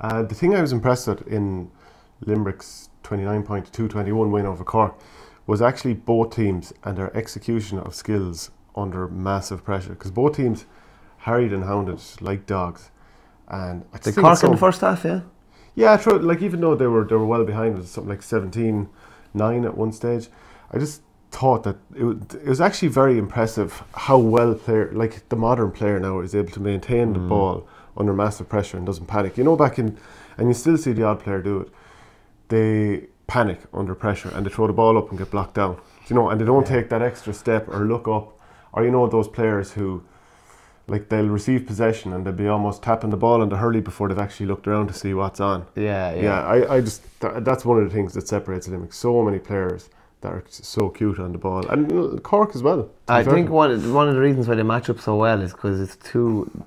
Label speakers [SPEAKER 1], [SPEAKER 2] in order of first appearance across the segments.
[SPEAKER 1] The thing I was impressed with in Limerick's 29-point to 221 win over Cork was actually both teams and their execution of skills under massive pressure, because both teams harried and hounded like dogs. And I
[SPEAKER 2] The Cork in the first half, yeah?
[SPEAKER 1] Yeah, true. Like, even though they were well behind, it was something like 17-9 at one stage. I just thought that it was actually very impressive how well the modern player now is able to maintain the ball under massive pressure and doesn't panic. You know, and you still see the odd player do it. They panic under pressure and they throw the ball up and get blocked down. You know, and they don't take that extra step or look up. Or, you know, those players who, like, they'll receive possession and they'll be almost tapping the ball in the hurley before they've actually looked around to see what's on. I just that's one of the things that separates Limerick. So many players that are so cute on the ball, and Cork as well.
[SPEAKER 2] I think one of the reasons why they match up so well is because it's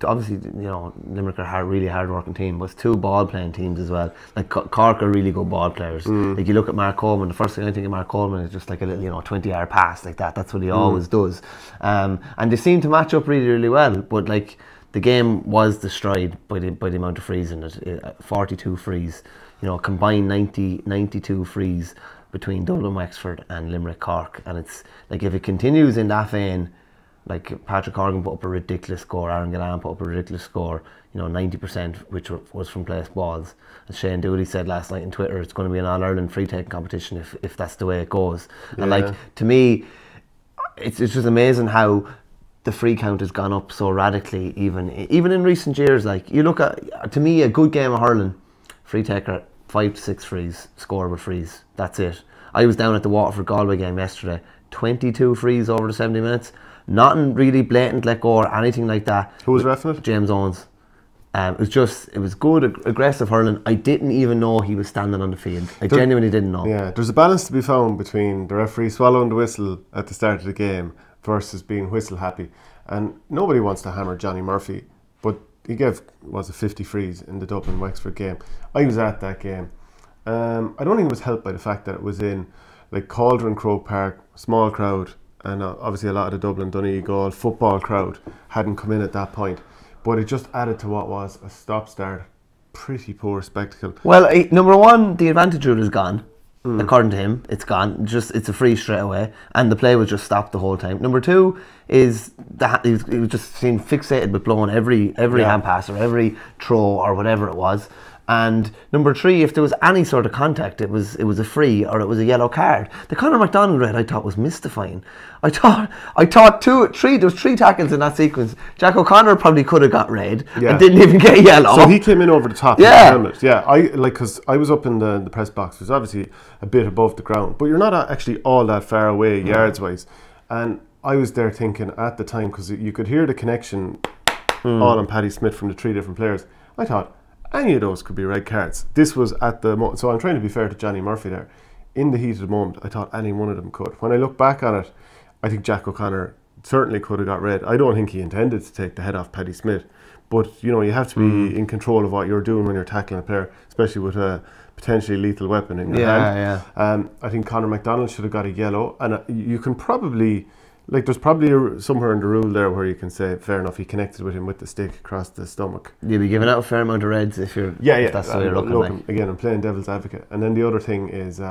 [SPEAKER 2] obviously, you know, Limerick are really hard working team, but it's two ball playing teams as well. Like Cork are really good ball players. Like, you look at Mark Coleman, the first thing I think of Mark Coleman is just like a little, you know, 20-yard pass like that. That's what he always does. And they seem to match up really, really well. But like, the game was destroyed by the amount of frees in it. 42 frees, you know, combined 92 frees between Dublin, Wexford and Limerick, Cork. And it's like, if it continues in that vein, like Patrick Horgan put up a ridiculous score, Aaron Gillan put up a ridiculous score, you know, 90% which was from placed balls. As Shane Dooley said last night on Twitter, it's going to be an All-Ireland free-taking competition if that's the way it goes. And like, to me, it's just amazing how the free count has gone up so radically, even in recent years. Like, you look at, to me, a good game of hurling, free taker, 5 to 6 frees, score with frees. That's it. I was down at the Waterford Galway game yesterday. 22 frees over the 70 minutes. Nothing really blatant let go or anything like that.
[SPEAKER 1] Who was reffing it?
[SPEAKER 2] James Owens. It was good, aggressive hurling. I didn't even know he was standing on the field. I genuinely didn't know.
[SPEAKER 1] Yeah, there's a balance to be found between the referee swallowing the whistle at the start of the game versus being whistle happy. And nobody wants to hammer Johnny Murphy, but he gave, was it 50 frees in the Dublin Wexford game. I was at that game. I don't think it was helped by the fact that it was in like Cauldron Croke Park, small crowd, and obviously a lot of the Dublin Donegal football crowd hadn't come in at that point. But it just added to what was a stop-start, pretty poor spectacle.
[SPEAKER 2] Well, number one, the advantage rule is gone. According to him, it's gone. It's a free straight away, and the play was just stopped the whole time. Number two is that he was just seen fixated with blowing every hand pass or every throw or whatever it was. And number three, if there was any sort of contact, it was a free or it was a yellow card. The Conor McDonald red, I thought, was mystifying. I thought there was 3 tackles in that sequence. Jack O'Connor probably could have got red and didn't even get yellow.
[SPEAKER 1] So he came in over the top of the helmet. Yeah, because I was up in the press box. It was obviously a bit above the ground, but you're not actually all that far away yards wise. And I was there thinking at the time, because you could hear the connection on Paddy Smith from the 3 different players. I thought any of those could be red cards. This was at the moment, so I'm trying to be fair to Johnny Murphy there. In the heat of the moment, I thought any one of them could. When I look back on it, I think Jack O'Connor certainly could have got red. I don't think he intended to take the head off Paddy Smith, but you know, you have to be in control of what you're doing when you're tackling a player, especially with a potentially lethal weapon in your hand. I think Conor McDonald should have got a yellow, and you can probably, like, there's probably somewhere in the rule there where you can say, fair enough, he connected with him with the stick across the stomach.
[SPEAKER 2] You'll be giving out a fair amount of reds if you're if that's the way you're looking like.
[SPEAKER 1] Again, I'm playing devil's advocate. And then the other thing is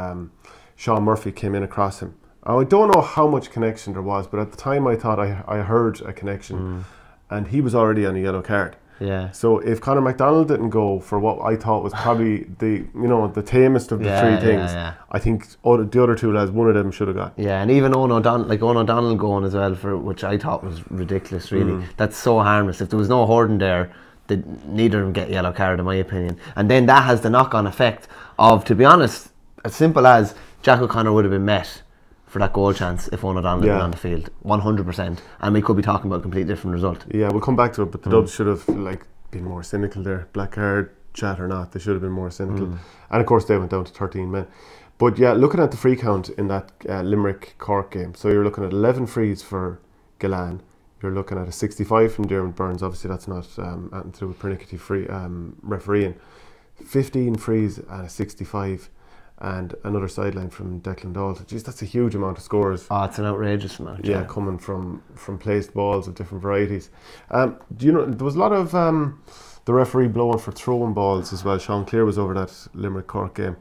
[SPEAKER 1] Sean Murphy came in across him. I don't know how much connection there was, but at the time I thought I heard a connection, and he was already on a yellow card.
[SPEAKER 2] Yeah.
[SPEAKER 1] So if Conor McDonald didn't go for what I thought was probably the tamest of the 3 things, I think the other 2 lads, one of them should have got.
[SPEAKER 2] Yeah, and even Owen O'Donnell going as well, for which I thought was ridiculous. Really, that's so harmless. If there was no Horden there, neither of them get yellow card, in my opinion. And then that has the knock-on effect of, to be honest, as simple as Jack O'Connor would have been met for that goal chance if Owen O'Donnell had been on the field, 100%, and we could be talking about a completely different result.
[SPEAKER 1] Yeah, we'll come back to it, but the Dubs should have been more cynical there. Black card, chat or not, they should have been more cynical. And of course they went down to 13 men. But yeah, looking at the free count in that Limerick-Cork game, so you're looking at 11 frees for Gillan, you're looking at a 65 from Dermot Burns, obviously that's not anything to do with pernickety free refereeing, 15 frees and a 65, and another sideline from Declan Dalton. Jeez, that's a huge amount of scores.
[SPEAKER 2] Oh, it's an outrageous amount.
[SPEAKER 1] Yeah, coming from placed balls of different varieties. Do you know, there was a lot of the referee blowing for throwing balls as well. Sean Clear was over that Limerick Cork game.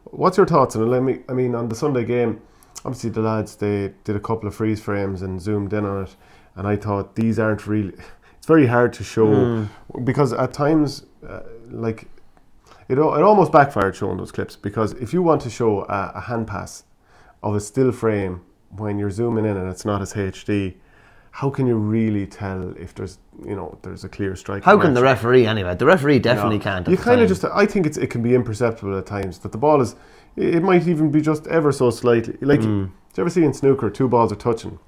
[SPEAKER 1] What's your thoughts on it? I mean, on the Sunday game, obviously the lads, they did a couple of freeze frames and zoomed in on it, and I thought these aren't really. It's very hard to show because at times, like it almost backfired showing those clips, because if you want to show a hand pass of a still frame when you're zooming in and it's not as HD, how can you really tell if there's a clear strike?
[SPEAKER 2] How can the referee anyway? The referee definitely can't.
[SPEAKER 1] You kind of just. I think it can be imperceptible at times that the ball is. It might even be just ever so slightly. Like, do you ever see in snooker, two balls are touching?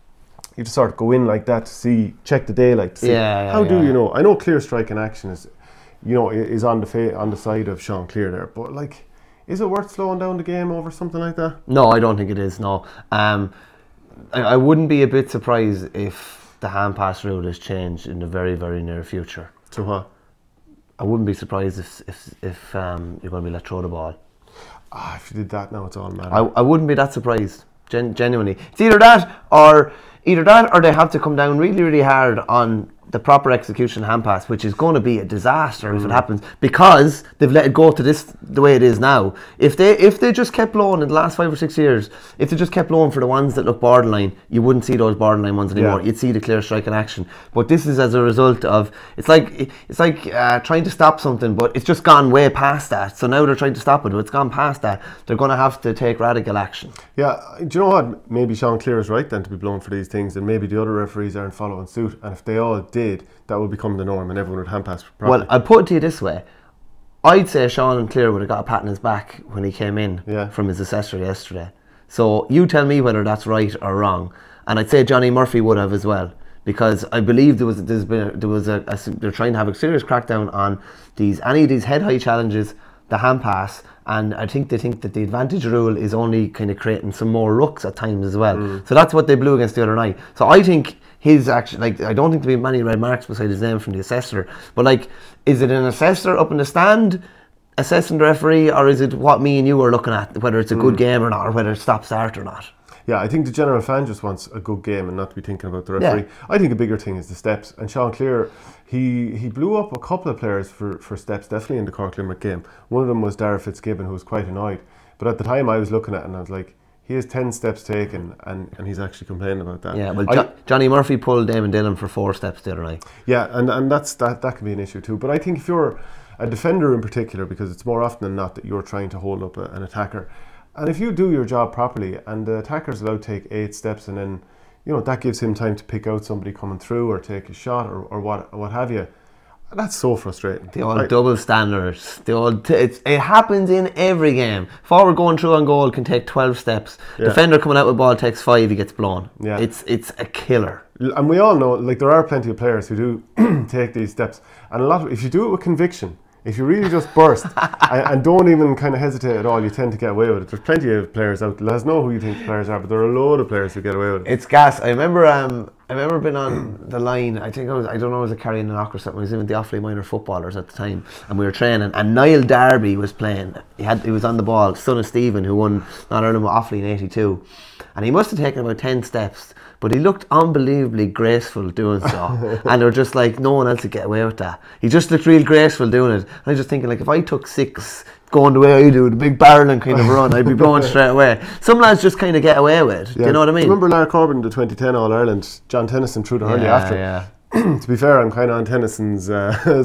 [SPEAKER 1] You just sort of go in like that to check the daylight. To see how do you know? I know clear strike in action is on the side of Sean Clear there, but like, is it worth slowing down the game over something like that?
[SPEAKER 2] No, I don't think it is. No, I wouldn't be a bit surprised if the hand pass rule is changed in the very, very near future.
[SPEAKER 1] So what?
[SPEAKER 2] I wouldn't be surprised if you're going to be let throw the ball.
[SPEAKER 1] If you did that now, it's all matter.
[SPEAKER 2] I wouldn't be that surprised. Genuinely, it's either that or they have to come down really, really hard on the proper execution hand pass, which is going to be a disaster if it happens, because they've let it go to this the way it is now. If they just kept blowing in the last 5 or 6 years, if they just kept blowing for the ones that look borderline, you wouldn't see those borderline ones anymore. You'd see the clear strike in action. But this is as a result of it's like trying to stop something, but it's just gone way past that. So now they're trying to stop it, but it's gone past that. They're going to have to take radical action. Yeah,
[SPEAKER 1] do you know what? Maybe Sean Clear is right then to be blowing for these things, and maybe the other referees aren't following suit. And if they all did, that would become the norm and everyone would hand pass properly.
[SPEAKER 2] Well, I'll put it to you this way. I'd say Sean Clear would have got a pat on his back when he came in from his assessor yesterday. So you tell me whether that's right or wrong. And I'd say Johnny Murphy would have as well, because I believe they're trying to have a serious crackdown on any of these head-high challenges, the hand pass, and I think they think that the advantage rule is only kind of creating some more rucks at times as well. So that's what they blew against the other night. So I think his action, like, I don't think there'll be many red marks beside his name from the assessor, but like, is it an assessor up in the stand assessing the referee, or is it what me and you are looking at, whether it's a good game or not, or whether it's stop-start or not?
[SPEAKER 1] Yeah, I think the general fan just wants a good game and not to be thinking about the referee. I think a bigger thing is the steps, and Sean Clear, he blew up a couple of players for steps, definitely in the Cork Limerick game. One of them was Dara Fitzgibbon, who was quite annoyed, but at the time I was looking at it and I was like, he has 10 steps taken, and he's actually complaining about that.
[SPEAKER 2] Yeah, well, Johnny Murphy pulled Damon Dillon for 4 steps the other night.
[SPEAKER 1] Yeah, and that can be an issue too. But I think if you're a defender in particular, because it's more often than not that you're trying to hold up an attacker, and if you do your job properly, and the attacker's allowed to take 8 steps, and then that gives him time to pick out somebody coming through or take a shot or what have you. That's so frustrating.
[SPEAKER 2] The old double standards. It happens in every game. Forward going through on goal can take 12 steps. Defender coming out with ball takes 5, he gets blown. Yeah. It's a killer.
[SPEAKER 1] And we all know, like, there are plenty of players who do take these steps. And if you do it with conviction, if you really just burst and don't even kind of hesitate at all, you tend to get away with it. There's plenty of players out there. Let us know who you think the players are, but there are a load of players who get away with it.
[SPEAKER 2] It's gas. I remember being on the line. I don't know, was it Carrying the Knock or something? I was in with the Offaly minor footballers at the time, and we were training. And Niall Darby was playing. He was on the ball. Son of Stephen, who won Not-Ireland with Offaly in '82, and he must have taken about 10 steps. But he looked unbelievably graceful doing so. And they were just like, no one else would get away with that. He just looked real graceful doing it. And I was just thinking, like, if I took 6 going the way I do, the big barreling kind of run, I'd be blowing straight away. Some lads just kind of get away with it. Do you know what I mean?
[SPEAKER 1] Remember Larry Corbin, the 2010 All-Ireland, John Tennyson threw the hurley after. Yeah. To be fair, I'm kind of on Tennyson's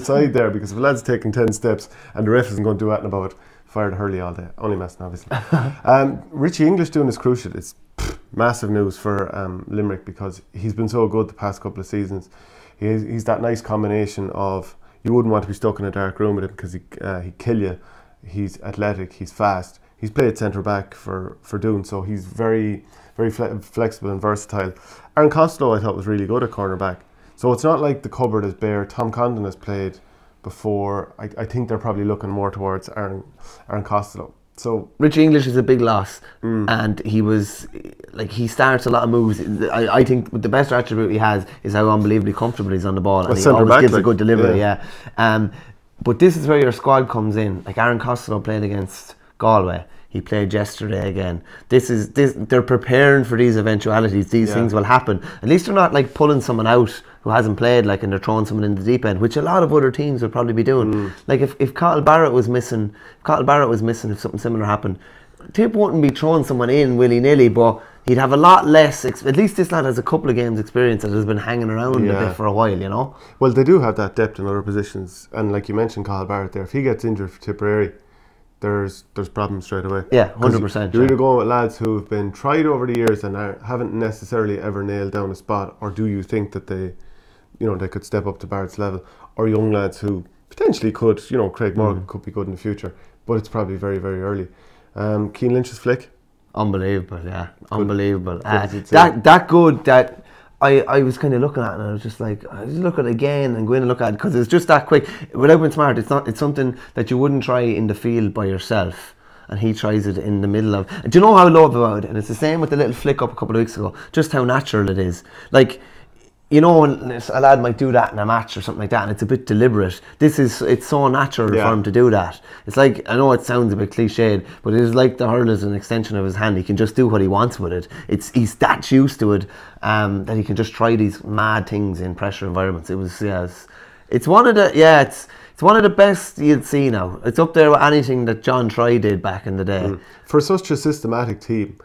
[SPEAKER 1] side there, because if a lad's taking 10 steps and the ref isn't going to do anything about it, fire the hurley all day. Only messing, obviously. Richie English doing this crucial. It's massive news for Limerick, because he's been so good the past couple of seasons. He's that nice combination of, you wouldn't want to be stuck in a dark room with him, because he'd kill you. He's athletic, he's fast. He's played centre back for Doon, so he's very, very flexible and versatile. Aaron Costello, I thought, was really good at cornerback. So it's not like the cupboard is bare. Tom Condon has played before. I think they're probably looking more towards Aaron Costello. So
[SPEAKER 2] Richie English is a big loss, and he starts a lot of moves. I think the best attribute he has is how unbelievably comfortable he's on the ball, and he always gives a good delivery. But this is where your squad comes in. Like Aaron Costello played against Galway. He played yesterday again. They're preparing for these eventualities. These things will happen. At least they're not like pulling someone out who hasn't played, like, and they're throwing someone in the deep end, which a lot of other teams would probably be doing. Like if Cathal Barrett was missing, if something similar happened, Tip wouldn't be throwing someone in willy-nilly, but he'd have a lot less, at least this lad has a couple of games experience that has been hanging around a bit for a while, you know.
[SPEAKER 1] Well, they do have that depth in other positions, and like you mentioned Cathal Barrett there, if he gets injured for Tipperary, there's problems straight away.
[SPEAKER 2] Yeah, 100%.
[SPEAKER 1] You're either going with lads who have been tried over the years and haven't necessarily ever nailed down a spot, or do you think that they could step up to Barrett's level, or young lads who potentially could, Craig Morgan could be good in the future, but it's probably very, very early. Cian Lynch's flick,
[SPEAKER 2] unbelievable, yeah, unbelievable. That good that I was kind of looking at it, and I was just like, I just look at it again and go in and look at it, because it's just that quick. Without being smart, it's something that you wouldn't try in the field by yourself, and he tries it in the middle of. Do you know how I love about it? And it's the same with the little flick up a couple of weeks ago. Just how natural it is. Like, a lad might do that in a match or something like that, and it's a bit deliberate. It's so natural for him to do that. It's like, I know it sounds a bit cliched, but it is like the hurl is an extension of his hand. He can just do what he wants with it. He's that used to it that he can just try these mad things in pressure environments. It's one of the best you'd see now. It's up there with anything that John Try did back in the day.
[SPEAKER 1] For such a systematic team,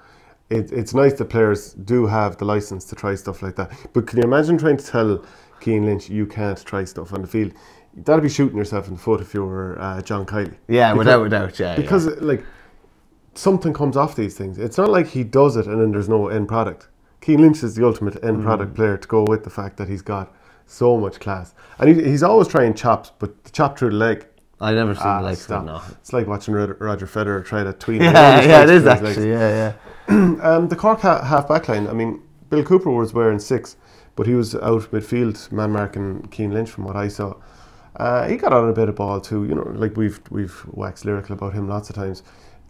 [SPEAKER 1] it's nice that players do have the license to try stuff like that. But can you imagine trying to tell Cian Lynch you can't try stuff on the field? That'd be shooting yourself in the foot if you were John Kiley.
[SPEAKER 2] Yeah, without doubt, yeah.
[SPEAKER 1] Because like something comes off these things. It's not like he does it and then there's no end product. Cian Lynch is the ultimate end product player, to go with the fact that he's got so much class. And he's always trying chops, but the chop through the leg,
[SPEAKER 2] I've never seen the legs. No.
[SPEAKER 1] It's like watching Roger Federer try to tween.
[SPEAKER 2] Yeah, it is actually. Yeah.
[SPEAKER 1] The Cork half back line. I mean, Bill Cooper was wearing 6, but he was out midfield man marking Cian Lynch from what I saw. He got on a bit of ball too. Like we've waxed lyrical about him lots of times.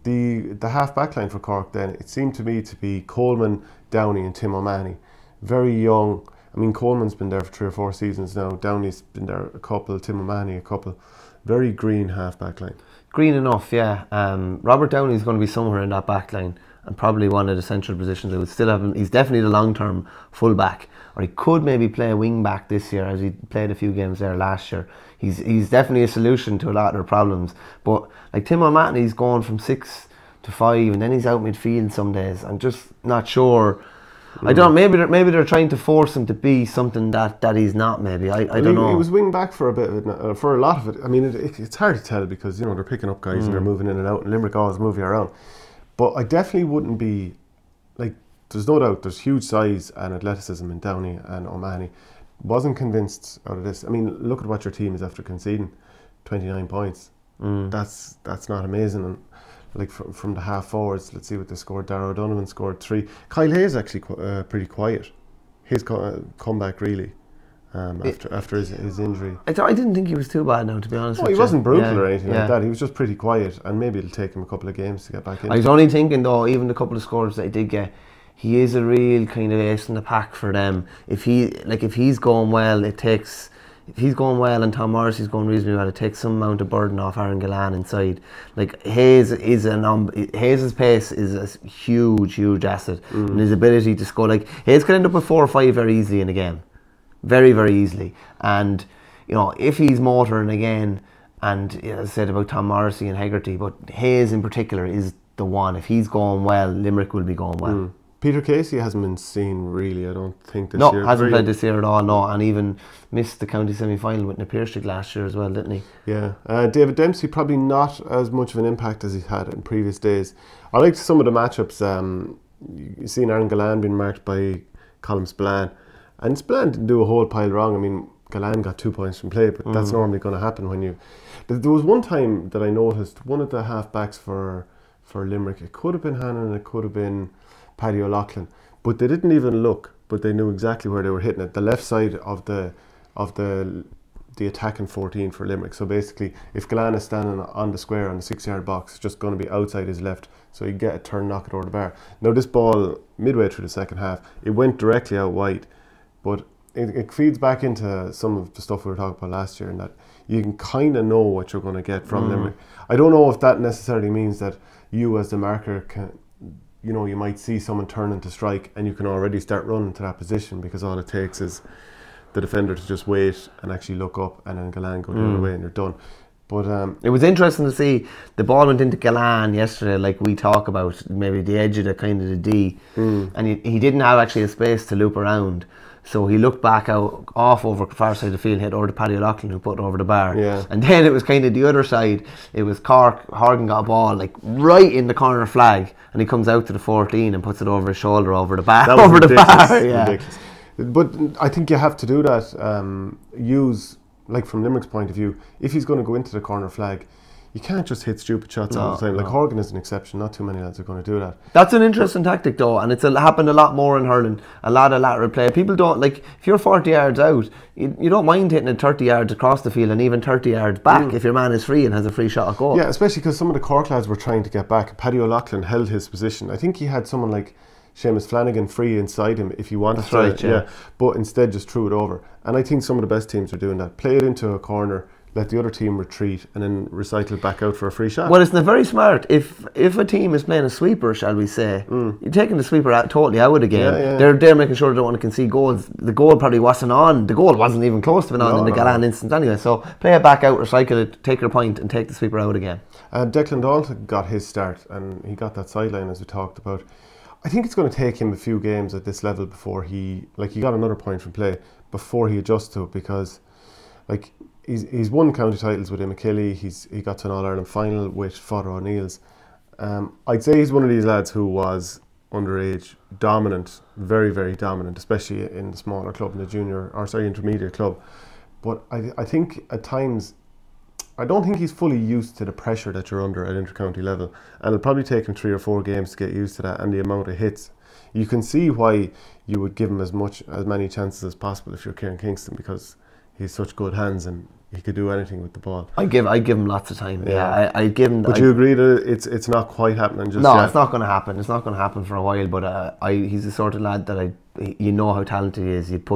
[SPEAKER 1] The half back line for Cork then, it seemed to me to be Coleman, Downey, and Tim O'Mahony. Very young. I mean, Coleman's been there for 3 or 4 seasons now. Downey's been there a couple. Tim O'Mahony a couple. Very green half back line.
[SPEAKER 2] Green enough, yeah. Robert Downey's going to be somewhere in that back line, and probably one of the central positions. They would still have him. He's definitely the long-term full-back, or he could maybe play a wing-back this year, as he played a few games there last year. He's definitely a solution to a lot of their problems. But like Tim O'Mahony's going from 6 to 5, and then he's out midfield some days. I'm just not sure. I don't know, maybe they're trying to force him to be something that he's not. Maybe I don't know.
[SPEAKER 1] He was wing back for a bit of it, for a lot of it. I mean, it's hard to tell because they're picking up guys and they're moving in and out, and Limerick always move you around. But I definitely wouldn't be like. There's no doubt there's huge size and athleticism in Downey and O'Mahony. Wasn't convinced out of this. I mean, look at what your team is after conceding 29 points. That's not amazing. And like from the half forwards, let's see what they scored. Darragh O'Donovan scored 3. Kyle Hayes actually pretty quiet. His comeback really after his injury.
[SPEAKER 2] I didn't think he was too bad now, to be honest.
[SPEAKER 1] He wasn't brutal or anything like that. He was just pretty quiet, and maybe it'll take him a couple of games to get back in.
[SPEAKER 2] I was only thinking though, even the couple of scores that he did get, he is a real kind of ace in the pack for them. If he's going well, if he's going well and Tom Morrissey's going reasonably well, it takes some amount of burden off Aaron Gillan inside. Like Hayes' pace is a huge asset, and his ability to score. Like Hayes could end up with 4 or 5 very easily in a game, very easily. And if he's motoring again, and as I said about Tom Morrissey and Hegarty, but Hayes in particular is the one. If he's going well, Limerick will be going well.
[SPEAKER 1] Peter Casey hasn't been seen really, I don't think, this year.
[SPEAKER 2] No, hasn't played this year at all, no, and even missed the county semi-final with Napier last year as well, didn't he?
[SPEAKER 1] Yeah. David Dempsey, probably not as much of an impact as he's had in previous days. I liked some of the matchups. You've seen Aaron Gillan being marked by Colm Spillane, and Spillane didn't do a whole pile wrong. I mean, Gillan got 2 points from play, but that's normally going to happen when you... There was one time that I noticed, one of the half-backs for Limerick, it could have been Hannon, it could have been Paddy O'Loughlin, but they didn't even look, but they knew exactly where they were hitting it. The left side of the attacking 14 for Limerick. So basically, if Gillan is standing on the square on the 6-yard box, it's just going to be outside his left, so you get a turn, knock it over the bar. Now this ball, midway through the second half, it went directly out wide, but it feeds back into some of the stuff we were talking about last year, in that you can kind of know what you're going to get from Limerick. I don't know if that necessarily means that you as the marker can, you might see someone turning to strike and you can already start running to that position, because all it takes is the defender to just wait and actually look up, and then Galan go the other way and you're done. But
[SPEAKER 2] it was interesting to see the ball went into Galan yesterday, like we talk about, maybe the edge of the kind of the D, and he didn't have actually a space to loop around. So he looked back out off over the far side of the field, hit over to Paddy O'Loughlin, who put it over the bar.
[SPEAKER 1] Yeah.
[SPEAKER 2] And then it was kind of the other side. It was Cork. Horgan got a ball like right in the corner flag, and he comes out to the 14 and puts it over his shoulder over the bar.
[SPEAKER 1] That was
[SPEAKER 2] over
[SPEAKER 1] ridiculous,
[SPEAKER 2] the bar. Yeah.
[SPEAKER 1] Ridiculous. But I think you have to do that. Use, like from Limerick's point of view, if he's going to go into the corner flag, you can't just hit stupid shots all the time. Like Horgan is an exception. Not too many lads are going to do that.
[SPEAKER 2] That's an interesting tactic though, and it's happened a lot more in hurling. A lot of lateral play. People don't, like, if you're 40 yards out, you don't mind hitting it 30 yards across the field and even 30 yards back if your man is free and has a free shot at goal.
[SPEAKER 1] Yeah, especially because some of the Cork lads were trying to get back. Paddy O'Loughlin held his position. I think he had someone like Seamus Flanagan free inside him if he wanted to.
[SPEAKER 2] Right, yeah.
[SPEAKER 1] But instead just threw it over. And I think some of the best teams are doing that. Play it into a corner, let the other team retreat, and then recycle it back out for a free shot.
[SPEAKER 2] Well, it's not very smart. If a team is playing a sweeper, shall we say, you're taking the sweeper totally out again. Yeah. They're making sure they don't want to concede goals. The goal probably wasn't on. The goal wasn't even close to being on in the Galan instance anyway. So play it back out, recycle it, take your point, and take the sweeper out again.
[SPEAKER 1] Declan Dalton got his start, and he got that sideline as we talked about. I think it's going to take him a few games at this level before he got another point from play before he adjusts to it, because like he's won county titles with Micheal. He got to an All-Ireland final with Father O'Neill's. I'd say he's one of these lads who was underage dominant, very, very dominant, especially in the smaller club, in the intermediate club. But I think at times, I don't think he's fully used to the pressure that you're under at inter-county level, and it'll probably take him 3 or 4 games to get used to that and the amount of hits. You can see why you would give him as many chances as possible if you're Kieran Kingston, because he's such good hands and he could do anything with the ball. I give
[SPEAKER 2] him lots of time. Yeah, I give him.
[SPEAKER 1] But you agree that it's not quite happening just
[SPEAKER 2] no,
[SPEAKER 1] yet?
[SPEAKER 2] It's not going to happen. It's not going to happen for a while. But he's the sort of lad that how talented he is. I'd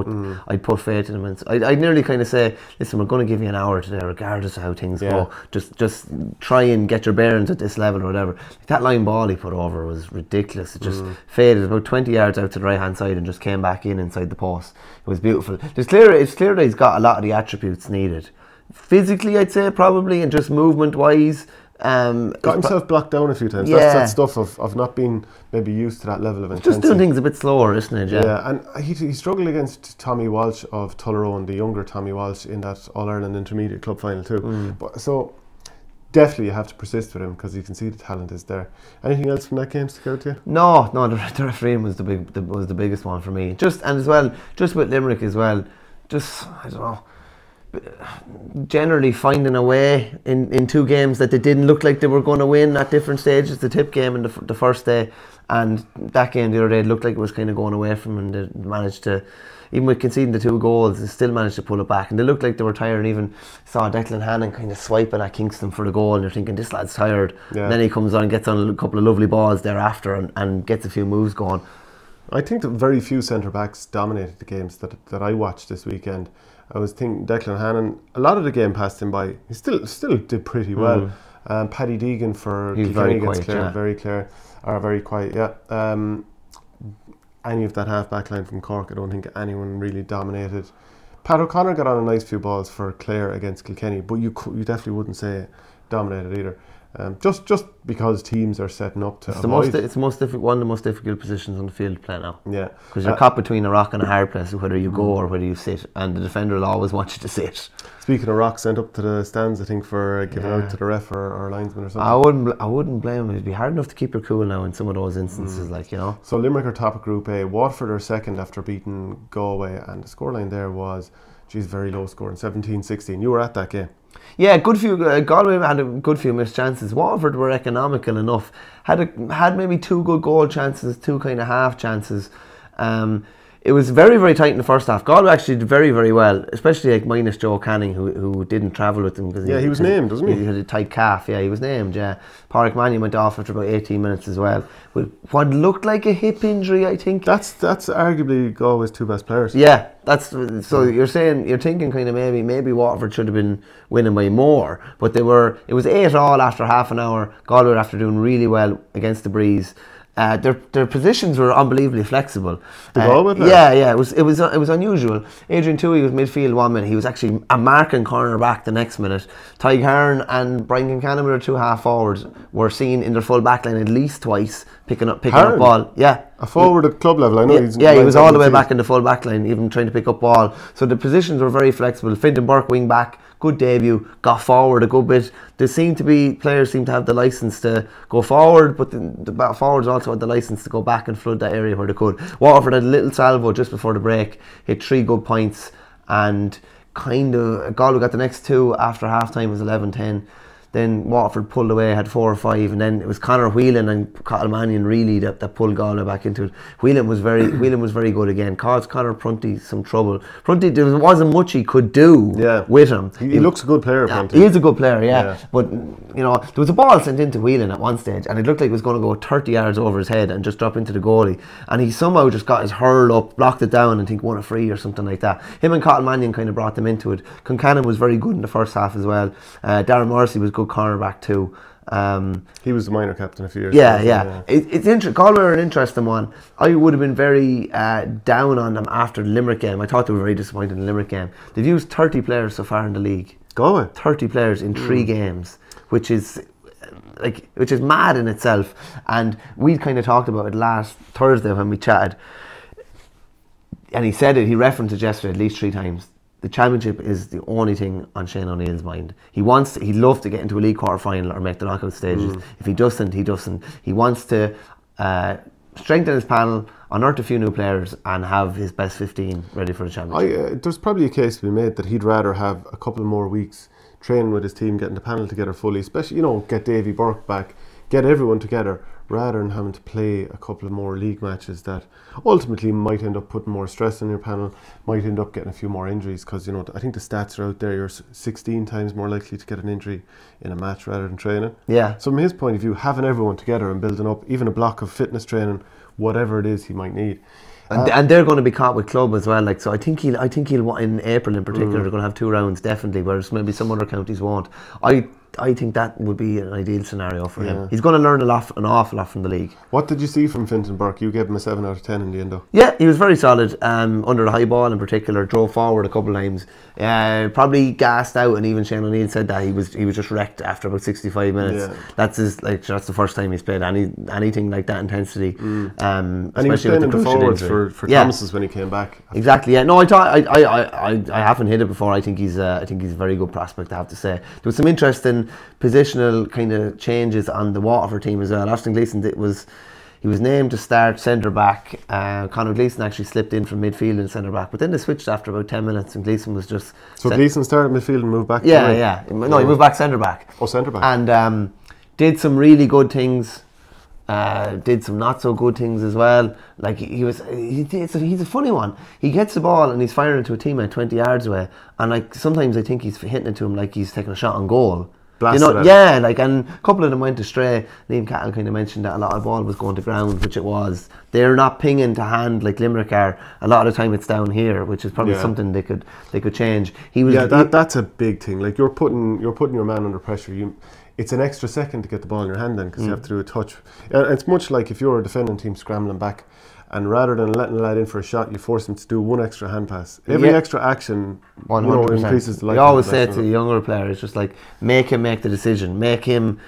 [SPEAKER 2] put faith in him. And I'd nearly kind of say, listen, we're going to give you an hour today, regardless of how things go. Just try and get your bearings at this level or whatever. Like that line ball he put over was ridiculous. It just faded about 20 yards out to the right hand side and just came back inside the post. It was beautiful. It's clear that he's got a lot of the attributes needed. Physically, I'd say probably, and just movement wise.
[SPEAKER 1] Got himself blocked down a few times. That's that stuff of not being maybe used to that level of intensity.
[SPEAKER 2] Just doing things a bit slower, isn't it?
[SPEAKER 1] Yeah, and he struggled against Tommy Walsh of Tullerone, the younger Tommy Walsh, in that All-Ireland intermediate club final too. But so definitely you have to persist with him, because you can see the talent is there. Anything else from that game stick out to you? No,
[SPEAKER 2] the refereeing was the biggest one for me. Just with Limerick as well. I don't know. Generally finding a way in 2 games that they didn't look like they were going to win at different stages. The Tip game and the first day, and that game the other day, it looked like it was kind of going away from them, and they managed to, even with conceding the 2 goals, they still managed to pull it back, and they looked like they were tired. And even saw Declan Hannon kind of swiping at Kingston for the goal, and you're thinking, this lad's tired. And then he comes on and gets on a couple of lovely balls thereafter and gets a few moves going.
[SPEAKER 1] I think that very few centre-backs dominated the games that I watched this weekend. I was thinking Declan Hannon, a lot of the game passed him by. He still did pretty well. Paddy Deegan for Kilkenny against Clare, very quiet, yeah. Any of that half-back line from Cork, I don't think anyone really dominated. Pat O'Connor got on a nice few balls for Clare against Kilkenny, but you definitely wouldn't say dominated either. Just because teams are setting up to avoid.
[SPEAKER 2] It's the most difficult, one of the most difficult positions on the field to play now.
[SPEAKER 1] Yeah,
[SPEAKER 2] because you're caught between a rock and a hard place, whether you go or whether you sit, and the defender will always want you to sit.
[SPEAKER 1] Speaking of rock, sent up to the stands, I think, for giving out to the ref or linesman or something.
[SPEAKER 2] I wouldn't blame him. It'd be hard enough to keep your cool now in some of those instances,
[SPEAKER 1] So Limerick are top of Group A. Waterford are second after beating Galway, and the scoreline there was, very low scoring, 17-16. You were at that game.
[SPEAKER 2] Yeah, good few. Galway had a good few missed chances. Waterford were economical enough. Had maybe 2 good goal chances, 2 kind of half chances. It was very, very tight in the first half. Galway actually did very, very well, especially like minus Joe Canning, who didn't travel with them.
[SPEAKER 1] He was named, wasn't he?
[SPEAKER 2] He had a tight calf. Yeah, he was named. Yeah, Pádraig Mannion went off after about 18 minutes as well, with what looked like a hip injury, I think.
[SPEAKER 1] That's arguably Galway's 2 best players.
[SPEAKER 2] Yeah, so you're thinking kind of maybe Waterford should have been winning by more, but it was 8-8 after half an hour. Galway, after doing really well against the Breeze, their positions were unbelievably flexible.
[SPEAKER 1] Yeah,
[SPEAKER 2] it was unusual. Adrian Toohey was midfield 1 minute. He was actually a marking corner back the next minute. Ty Hearn and Brian Kincannon, were 2 half forwards, were seen in their full back line at least twice picking up ball. Yeah.
[SPEAKER 1] A forward at club level, I know.
[SPEAKER 2] He was all the way back in the full back line, even trying to pick up ball. So the positions were very flexible. Fintan Burke, wing back, good debut, got forward a good bit. Players seem to have the licence to go forward, but the forwards also had the licence to go back and flood that area where they could. Waterford had a little salvo just before the break, hit 3 good points, and Galway got the next 2 after half time. Was 11-10. Then Waterford pulled away, had 4 or 5, and then it was Conor Whelan and Cathal Mannion really that pulled Galway back into it. Whelan was very good again. Caused Conor Prunty some trouble. Prunty, there wasn't much he could do with him.
[SPEAKER 1] He looks a good player, Prunty.
[SPEAKER 2] He is a good player, yeah. But there was a ball sent into Whelan at one stage, and it looked like it was going to go 30 yards over his head and just drop into the goalie. And he somehow just got his hurl up, blocked it down, and won a free or something like that. Him and Cathal Mannion kind of brought them into it. Kincannon was very good in the first half as well. Darren Morrissey was good cornerback too.
[SPEAKER 1] He was the minor captain a few years
[SPEAKER 2] ago. Yeah. It's interesting. Galway are an interesting one. I would have been very down on them after the Limerick game. I thought they were very disappointed in the Limerick game. They've used 30 players so far in the league.
[SPEAKER 1] Galway?
[SPEAKER 2] 30 players in 3 games, which is mad in itself. And we kind of talked about it last Thursday when we chatted. And he said it, he referenced it yesterday at least 3 times. The championship is the only thing on Shane O'Neill's mind. He'd love to get into a league quarter final or make the knockout stages. If he doesn't, he doesn't. He wants to strengthen his panel, unearth a few new players, and have his best 15 ready for the championship.
[SPEAKER 1] There's probably a case to be made that he'd rather have a couple more weeks training with his team, getting the panel together fully, especially, get Davy Burke back, get everyone together, rather than having to play a couple of more league matches that ultimately might end up putting more stress on your panel, might end up getting a few more injuries, because I think the stats are out there. You're 16 times more likely to get an injury in a match rather than training.
[SPEAKER 2] Yeah.
[SPEAKER 1] So from his point of view, having everyone together and building up even a block of fitness training, whatever it is he might need.
[SPEAKER 2] And they're going to be caught with club as well. So I think he'll in April in particular. They're going to have 2 rounds definitely, whereas maybe some other counties won't. I think that would be an ideal scenario for him. He's going to learn an awful lot from the league.
[SPEAKER 1] What did you see from Fintan Burke? You gave him a 7 out of 10 in the end, though.
[SPEAKER 2] Yeah, he was very solid under the high ball in particular. Drove forward a couple of times. Probably gassed out, and even Shane O'Neill said that he was just wrecked after about 65 minutes. Yeah. That's the first time he's played anything like that intensity.
[SPEAKER 1] And he was playing in the forwards for Thomas's when he came back.
[SPEAKER 2] Exactly. Yeah. No, I haven't hit it before. I think he's a very good prospect, I have to say. There was some interesting positional kind of changes on the Waterford team as well. Austin Gleeson he was named to start centre back. Conor Gleeson actually slipped in from midfield and centre back, but then they switched after about 10 minutes, and Gleeson was just.
[SPEAKER 1] So Gleeson started midfield and moved back.
[SPEAKER 2] Yeah. No, he moved back centre back.
[SPEAKER 1] Oh, centre back.
[SPEAKER 2] And did some really good things. Did some not so good things as well. Like he's a funny one. He gets the ball and he's firing into a teammate 20 yards away, and sometimes I think he's hitting it to him like he's taking a shot on goal. And a couple of them went astray. Liam Cahill kind of mentioned that a lot of the ball was going to ground, which it was. They're not pinging to hand like Limerick are. A lot of the time it's down here, which is probably something they could change.
[SPEAKER 1] That's a big thing. Like you're putting your man under pressure. It's an extra second to get the ball in your hand then, because you have to do a touch. It's much like if you're a defending team scrambling back, and rather than letting the lad in for a shot, you force him to do 1 extra hand pass. Every extra action 100%. Increases the likelihood.
[SPEAKER 2] I always say to the younger players, just like make him make the decision, make him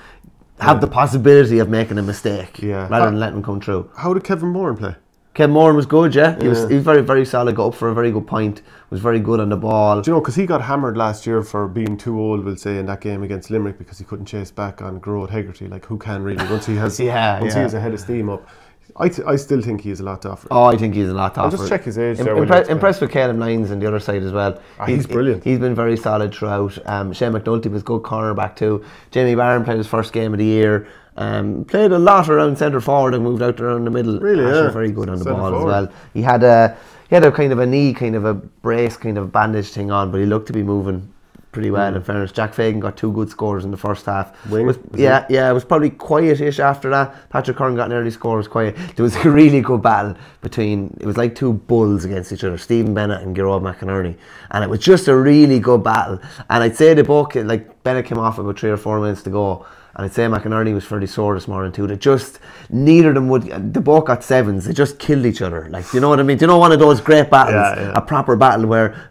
[SPEAKER 2] have the possibility of making a mistake, rather than letting him come through.
[SPEAKER 1] How did Kevin Moran play?
[SPEAKER 2] Kevin Moran was good, He was very, very solid, got up for a very good point, was very good on the ball.
[SPEAKER 1] Do you know, because he got hammered last year for being too old, we'll say, in that game against Limerick, because he couldn't chase back on Grove Hegarty. Like, who can really, once he has he has a head of steam up. I still think he has a lot to offer.
[SPEAKER 2] Oh, I think he has a lot to offer.
[SPEAKER 1] I'll just check his age.
[SPEAKER 2] Impressed with Caleb Lyons on the other side as well.
[SPEAKER 1] He's brilliant.
[SPEAKER 2] He's been very solid throughout. Shane McNulty was good cornerback too. Jamie Barron played his first game of the year. Played a lot around centre forward and moved out around the middle.
[SPEAKER 1] Really,
[SPEAKER 2] very good on the ball as well. He had a kind of a knee, kind of a brace, kind of bandage thing on, but he looked to be moving pretty well. In fairness, Jack Fagan got 2 good scores in the first half.
[SPEAKER 1] It
[SPEAKER 2] was probably quiet-ish after that. Patrick Curran got an early score. It was quiet. There was a really good battle between. It was like 2 bulls against each other, Stephen Bennett and Gerard McInerney, and it was just a really good battle. And I'd say the book, like Bennett came off about 3 or 4 minutes to go. And I'd say McInerney was fairly sore this morning too. They just, neither of them would, they both got 7s. They just killed each other. Like, you know what I mean? Do you know one of those great battles? A proper battle where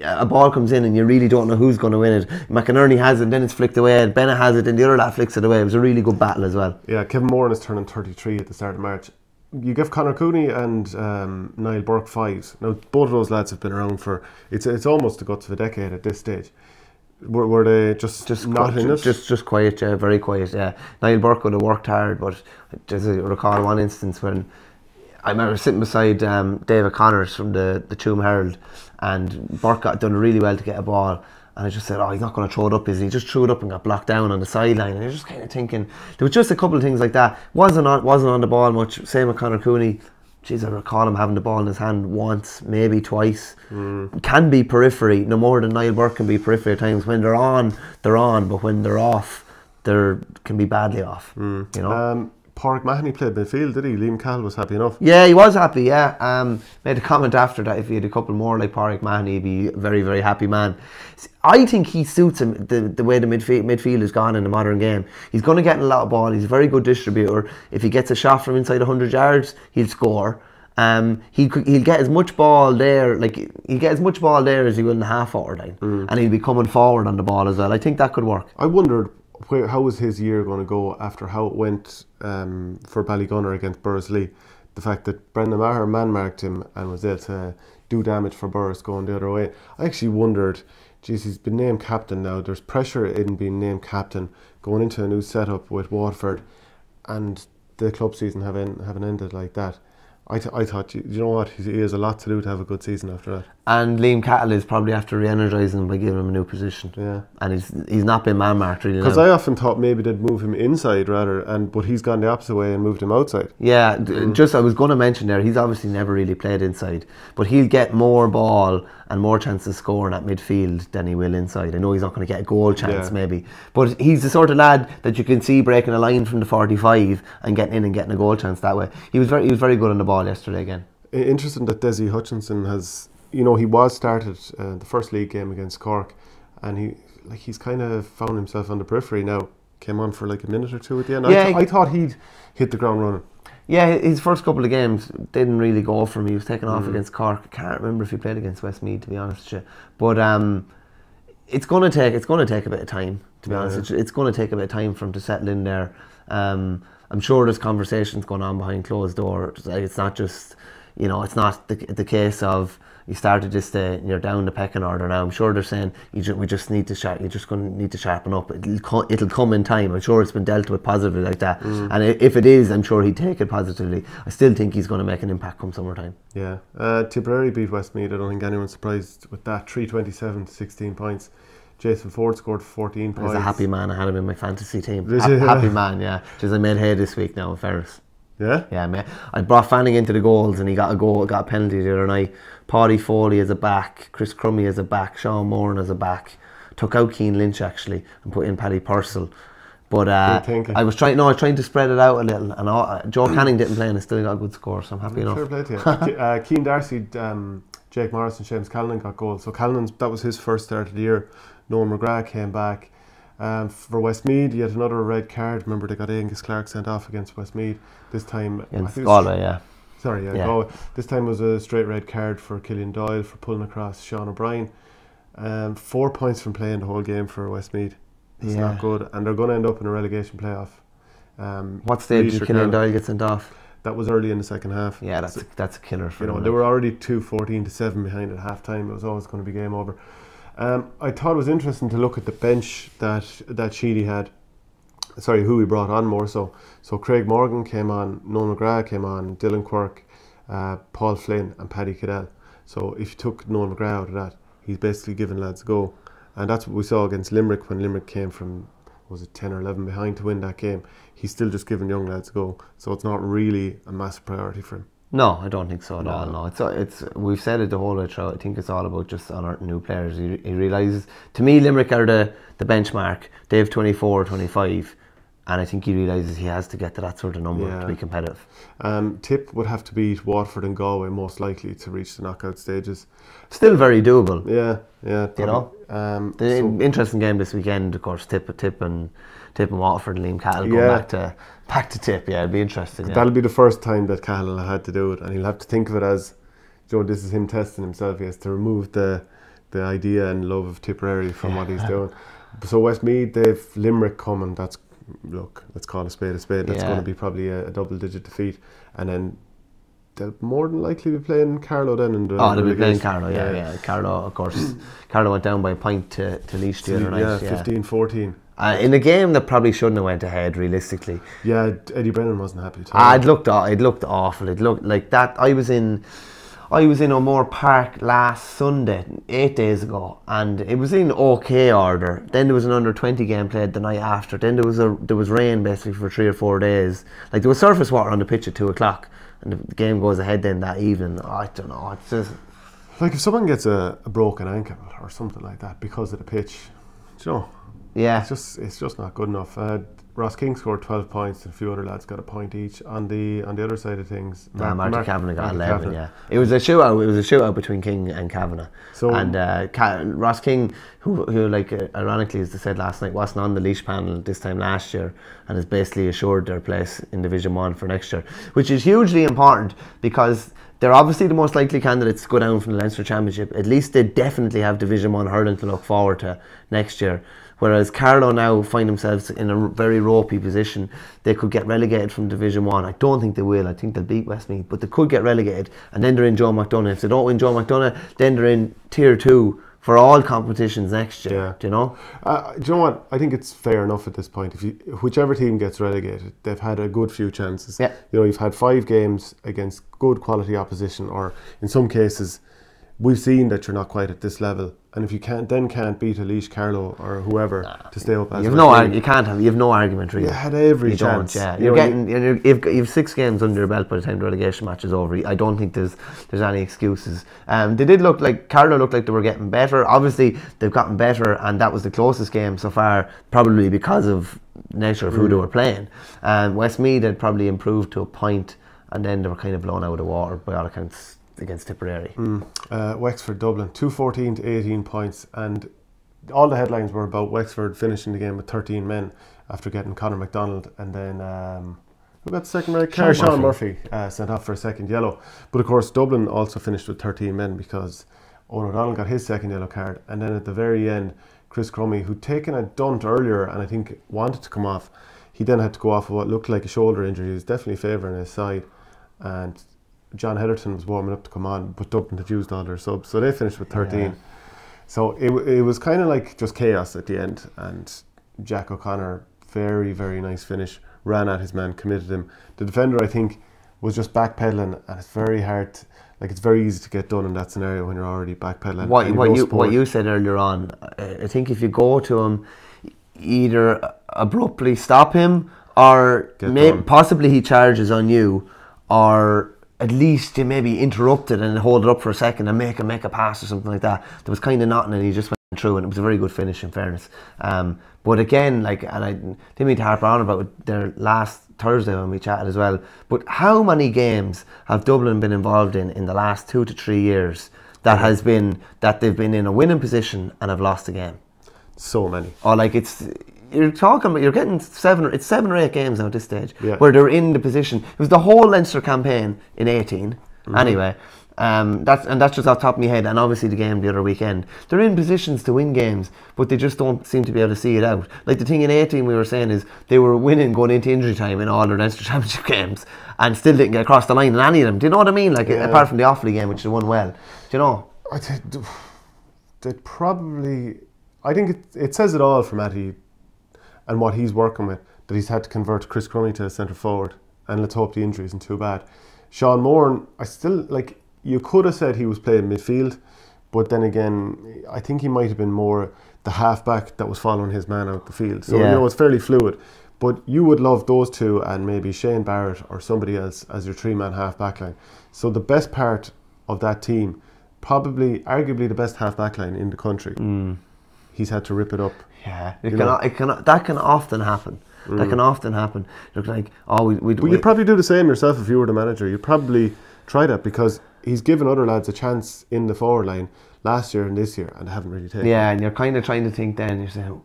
[SPEAKER 2] a ball comes in and you really don't know who's going to win it. McInerney has it, then it's flicked away. And Bennett has it, and the other lad flicks it away. It was a really good battle as well.
[SPEAKER 1] Yeah, Kevin Moran is turning 33 at the start of March. You give Conor Cooney and Niall Burke 5s. Now, both of those lads have been around for, it's almost the guts of a decade at this stage. Were they just not in it?
[SPEAKER 2] Just quiet, yeah, very quiet, yeah. Niall Burke would have worked hard, but there's I recall one instance when I remember sitting beside David Connors from the Tuam Herald, and Burke got done really well to get a ball, and I just said, oh, he's not going to throw it up, is he? He just threw it up and got blocked down on the sideline, and I was just kind of thinking, there was just a couple of things like that. Wasn't on the ball much, same with Conor Cooney. Jeez, I recall him having the ball in his hand once, maybe twice. Can be periphery, no more than Niall Burke can be periphery at times. When they're on, but when they're off, they can be badly off. You know.
[SPEAKER 1] Pádraig Mahoney played midfield, did he? Liam Cahill was happy enough.
[SPEAKER 2] Yeah, he was happy, yeah. Made a comment after that, if he had a couple more like Pádraig Mahoney, he'd be a very, very happy man. I think he suits him, the way the midfield has gone in the modern game. He's going to get a lot of ball. He's a very good distributor. If he gets a shot from inside 100 yards, he'll score. He'll get as much ball there, he'll get as much ball there as he will in the half-forward line. And he'll be coming forward on the ball as well. I think that could work.
[SPEAKER 1] I wondered how was his year going to go after how it went for Ballygunner against Burrislee. The fact that Brendan Maher man-marked him and was able to do damage for Burris going the other way. I actually wondered, geez, he's been named captain now. There's pressure in being named captain, going into a new setup with Waterford, and the club season having ended like that. I thought, you know what, he has a lot to do to have a good season after that.
[SPEAKER 2] And Liam Cahill is probably after re-energising him by giving him a new position.
[SPEAKER 1] Yeah.
[SPEAKER 2] And he's not been man-marked really.
[SPEAKER 1] Because I often thought maybe they'd move him inside rather, but he's gone the opposite way and moved him outside.
[SPEAKER 2] Yeah, just I was going to mention there, he's obviously never really played inside, but he'll get more ball and more chances of scoring at midfield than he will inside. I know he's not going to get a goal chance maybe, but he's the sort of lad that you can see breaking a line from the 45 and getting in and getting a goal chance that way. He was very good on the ball yesterday again.
[SPEAKER 1] Interesting that Desi Hutchinson has, he was started the first league game against Cork, and he's kind of found himself on the periphery now. Came on for like a minute or two at the end. Yeah, I thought he'd hit the ground running. Yeah,
[SPEAKER 2] his first couple of games didn't really go for him. He was taken off against Cork. I can't remember if he played against Westmeath, to be honest with you. But it's going to take a bit of time, to be honest. It's going to take a bit of time for him to settle in there. I'm sure there's conversations going on behind closed doors. It's not just, it's not the case of you started this day and you're down the pecking order now. I'm sure they're saying you're just going to need to sharpen up. It'll come in time. I'm sure it's been dealt with positively like that. And if it is, I'm sure he'd take it positively. I still think he's going to make an impact come summertime.
[SPEAKER 1] Yeah. Tipperary beat Westmeath. I don't think anyone's surprised with that. 327 to 16 points. Jason Ford scored 14 points.
[SPEAKER 2] I was a happy man. I had him in my fantasy team. Happy man, yeah. Just I made hay this week now with Ferris.
[SPEAKER 1] Yeah?
[SPEAKER 2] Yeah, man. I brought Fanning into the goals and he got a penalty the other night. Paddy Foley as a back, Chris Crummy as a back, Sean Moran as a back. Took out Cian Lynch actually and put in Paddy Purcell. But I was trying to spread it out a little, and Joe Canning didn't play and I still got a good score, so I'm happy enough.
[SPEAKER 1] Fair play to you. Keane Darcy, Jake Morris and Seamus Callanan got goals. So Callanan, that was his first start of the year. Noel McGrath came back. For Westmeath, yet another red card. Remember, they got Angus Clark sent off against Westmeath. This time
[SPEAKER 2] against Galway, yeah.
[SPEAKER 1] Sorry, yeah, Galway. This time was a straight red card for Killian Doyle for pulling across Sean O'Brien. 4 points from playing the whole game for Westmeath. It's not good, and they're going to end up in a relegation playoff.
[SPEAKER 2] What stage did Killian Doyle get sent off?
[SPEAKER 1] That was early in the second half.
[SPEAKER 2] Yeah, that's a killer for them.
[SPEAKER 1] They were already 14 to 7 behind at half time. It was always going to be game over. I thought it was interesting to look at the bench that Sheedy had. Sorry, who he brought on more so. So Craig Morgan came on, Noel McGrath came on, Dylan Quirk, Paul Flynn and Paddy Cadell. So if you took Noel McGrath out of that, he's basically giving lads a go. And that's what we saw against Limerick when Limerick came from, was it 10 or 11 behind to win that game. He's still just giving young lads a go. So it's not really a massive priority for him.
[SPEAKER 2] No, I don't think so at all. No, it's we've said it the whole way through. I think it's all about just unearthing new players. He realises, to me, Limerick are the benchmark. They have 24, 25, and I think he realises he has to get to that sort of number to be competitive.
[SPEAKER 1] Tip would have to beat Waterford and Galway most likely to reach the knockout stages.
[SPEAKER 2] Still very doable.
[SPEAKER 1] Yeah.
[SPEAKER 2] You know, the interesting game this weekend, of course. Tip and Waterford and Liam Cahill go back to Tip. Yeah, it'll be interesting.
[SPEAKER 1] That'll be the first time that Cahill had to do it, and he'll have to think of it as, this is him testing himself. He has to remove the idea and love of Tipperary from what he's doing. So Westmeath, they've Limerick coming. Let's call a spade a spade. That's going to be probably a double-digit defeat, and then they'll more than likely be playing Carlow then.
[SPEAKER 2] They'll be playing Carlow, yeah. Carlow, of course. Carlow went down by a point to Laois the other night. 15-14. In a game that probably shouldn't have went ahead, realistically.
[SPEAKER 1] Yeah, Eddie Brennan wasn't happy at all.
[SPEAKER 2] It looked awful. It looked like that. I was in O'Moore Park last Sunday, 8 days ago, and it was in okay order. Then there was an under-20 game played the night after. Then there was rain basically for 3 or 4 days. Like, there was surface water on the pitch at 2 o'clock, and the game goes ahead then that evening. I don't know. It's just
[SPEAKER 1] like if someone gets a broken ankle or something like that because of the pitch,
[SPEAKER 2] yeah,
[SPEAKER 1] it's just not good enough. Ross King scored 12 points and a few other lads got a point each. On the other side of things,
[SPEAKER 2] Martin Kavanagh got 11. Yeah, it was a shootout between King and Kavanagh. And Ross King, who like ironically, as they said last night, wasn't on the Laois panel this time last year, and has basically assured their place in Division 1 for next year, which is hugely important because they're obviously the most likely candidates to go down from the Leinster Championship. At least they definitely have Division 1 hurling to look forward to next year. Whereas Carlow now find themselves in a very ropey position. They could get relegated from Division 1. I don't think they will. I think they'll beat Westmeath, but they could get relegated. And then they're in Joe McDonagh. If they don't win Joe McDonagh, then they're in Tier 2 for all competitions next year.
[SPEAKER 1] Yeah.
[SPEAKER 2] Do you know?
[SPEAKER 1] Do you know what? I think it's fair enough at this point. Whichever team gets relegated, they've had a good few chances.
[SPEAKER 2] Yeah.
[SPEAKER 1] You've had 5 games against good quality opposition, or in some cases, we've seen that you're not quite at this level, and if you can't beat a Laois, Carlow or whoever to stay up.
[SPEAKER 2] You have no argument really.
[SPEAKER 1] You had every chance.
[SPEAKER 2] You've 6 games under your belt by the time the relegation match is over. I don't think there's any excuses. They did look like Carlow looked like they were getting better. Obviously they've gotten better, and that was the closest game so far, probably because of the nature of who they were playing. Westmeath had probably improved to a point, and then they were kind of blown out of the water by all accounts against Tipperary.
[SPEAKER 1] Wexford Dublin 214 to 18 points, and all the headlines were about Wexford finishing the game with 13 men after getting Conor MacDonald, and then who got the second red card? Sean Murphy sent off for a second yellow. But of course Dublin also finished with 13 men because Owen O'Donnell got his second yellow card, and then at the very end Chris Crummy, who'd taken a dunt earlier and I think wanted to come off, he then had to go off with what looked like a shoulder injury. He was definitely favouring his side, and John Heatherton was warming up to come on, but Dublin had used all their subs, so they finished with 13. Yeah. So it was kind of like just chaos at the end, and Jack O'Connor, very, very nice finish, ran at his man, committed him. The defender, I think, was just backpedaling, and it's very hard, it's very easy to get done in that scenario when you're already backpedaling.
[SPEAKER 2] What you said earlier on, I think if you go to him, either abruptly stop him, or possibly he charges on you, or at least you maybe interrupt it and hold it up for a second and make a pass or something like that. There was kind of nothing, and he just went through, and it was a very good finish in fairness. But again, and I didn't mean to harp on about it there last Thursday when we chatted as well, but how many games have Dublin been involved in the last 2 to 3 years that they've been in a winning position and have lost a game?
[SPEAKER 1] So many.
[SPEAKER 2] You're getting 7 or 8 games now at this stage where they're in the position. It was the whole Leinster campaign in 18 anyway. That's just off the top of my head, and obviously the game the other weekend. They're in positions to win games, but they just don't seem to be able to see it out. Like the thing in 18 we were saying is they were winning going into injury time in all their Leinster Championship games and still didn't get across the line in any of them. Do you know what I mean? Apart from the Offaly game, which they won well. Do you know?
[SPEAKER 1] I think it says it all for Matty and what he's working with, that he's had to convert Chris Crummy to a centre forward, and let's hope the injury isn't too bad. Sean Moran, you could have said he was playing midfield, but then again, I think he might have been more the half-back that was following his man out the field. So, you know, it's fairly fluid. But you would love those two and maybe Shane Barrett or somebody else as your three-man half-back line. So the best part of that team, probably, arguably the best half-back line in the country, he's had to rip it up.
[SPEAKER 2] Yeah, that can often happen. That can often happen. Look, like,
[SPEAKER 1] you'd probably do the same yourself if you were the manager. You'd probably try that because he's given other lads a chance in the forward line last year and this year and they haven't really taken it.
[SPEAKER 2] Yeah, and you're kind of trying to think then, you're saying,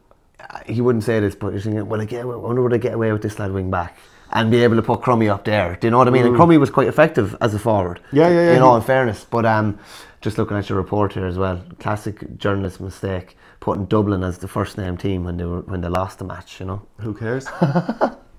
[SPEAKER 2] he wouldn't say this, but you're thinking, I wonder would I get away with this lad wing back and be able to put Crummy up there. Do you know what I mean? And Crummy was quite effective as a forward. Yeah. You know, in fairness. But just looking at your report here as well, classic journalist mistake, putting Dublin as the first name team when they lost the match. You know,
[SPEAKER 1] who cares?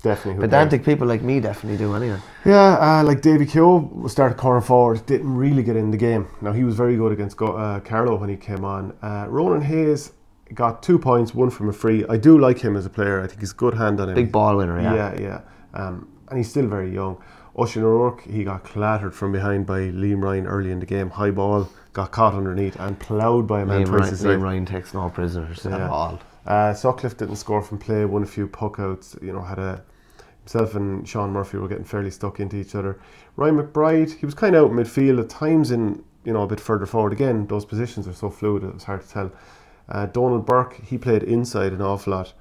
[SPEAKER 1] Definitely.
[SPEAKER 2] Pedantic people like me definitely do anyway.
[SPEAKER 1] Yeah, like Davy Keogh started corner forward, didn't really get in the game. Now he was very good against Carlow when he came on. Ronan Hayes got 2 points, one from a free. I do like him as a player. I think he's a good hand on him.
[SPEAKER 2] Big ball winner,
[SPEAKER 1] Yeah. And he's still very young. Oisin O'Rourke, he got clattered from behind by Liam Ryan early in the game. High ball, got caught underneath and ploughed by a man.
[SPEAKER 2] Liam Ryan takes no prisoners at all.
[SPEAKER 1] Sutcliffe didn't score from play, won a few puck outs. You know, himself and Sean Murphy were getting fairly stuck into each other. Ryan McBride, he was kind of out in midfield at times, in a bit further forward. Again, those positions are so fluid; it was hard to tell. Donald Burke, he played inside an awful lot.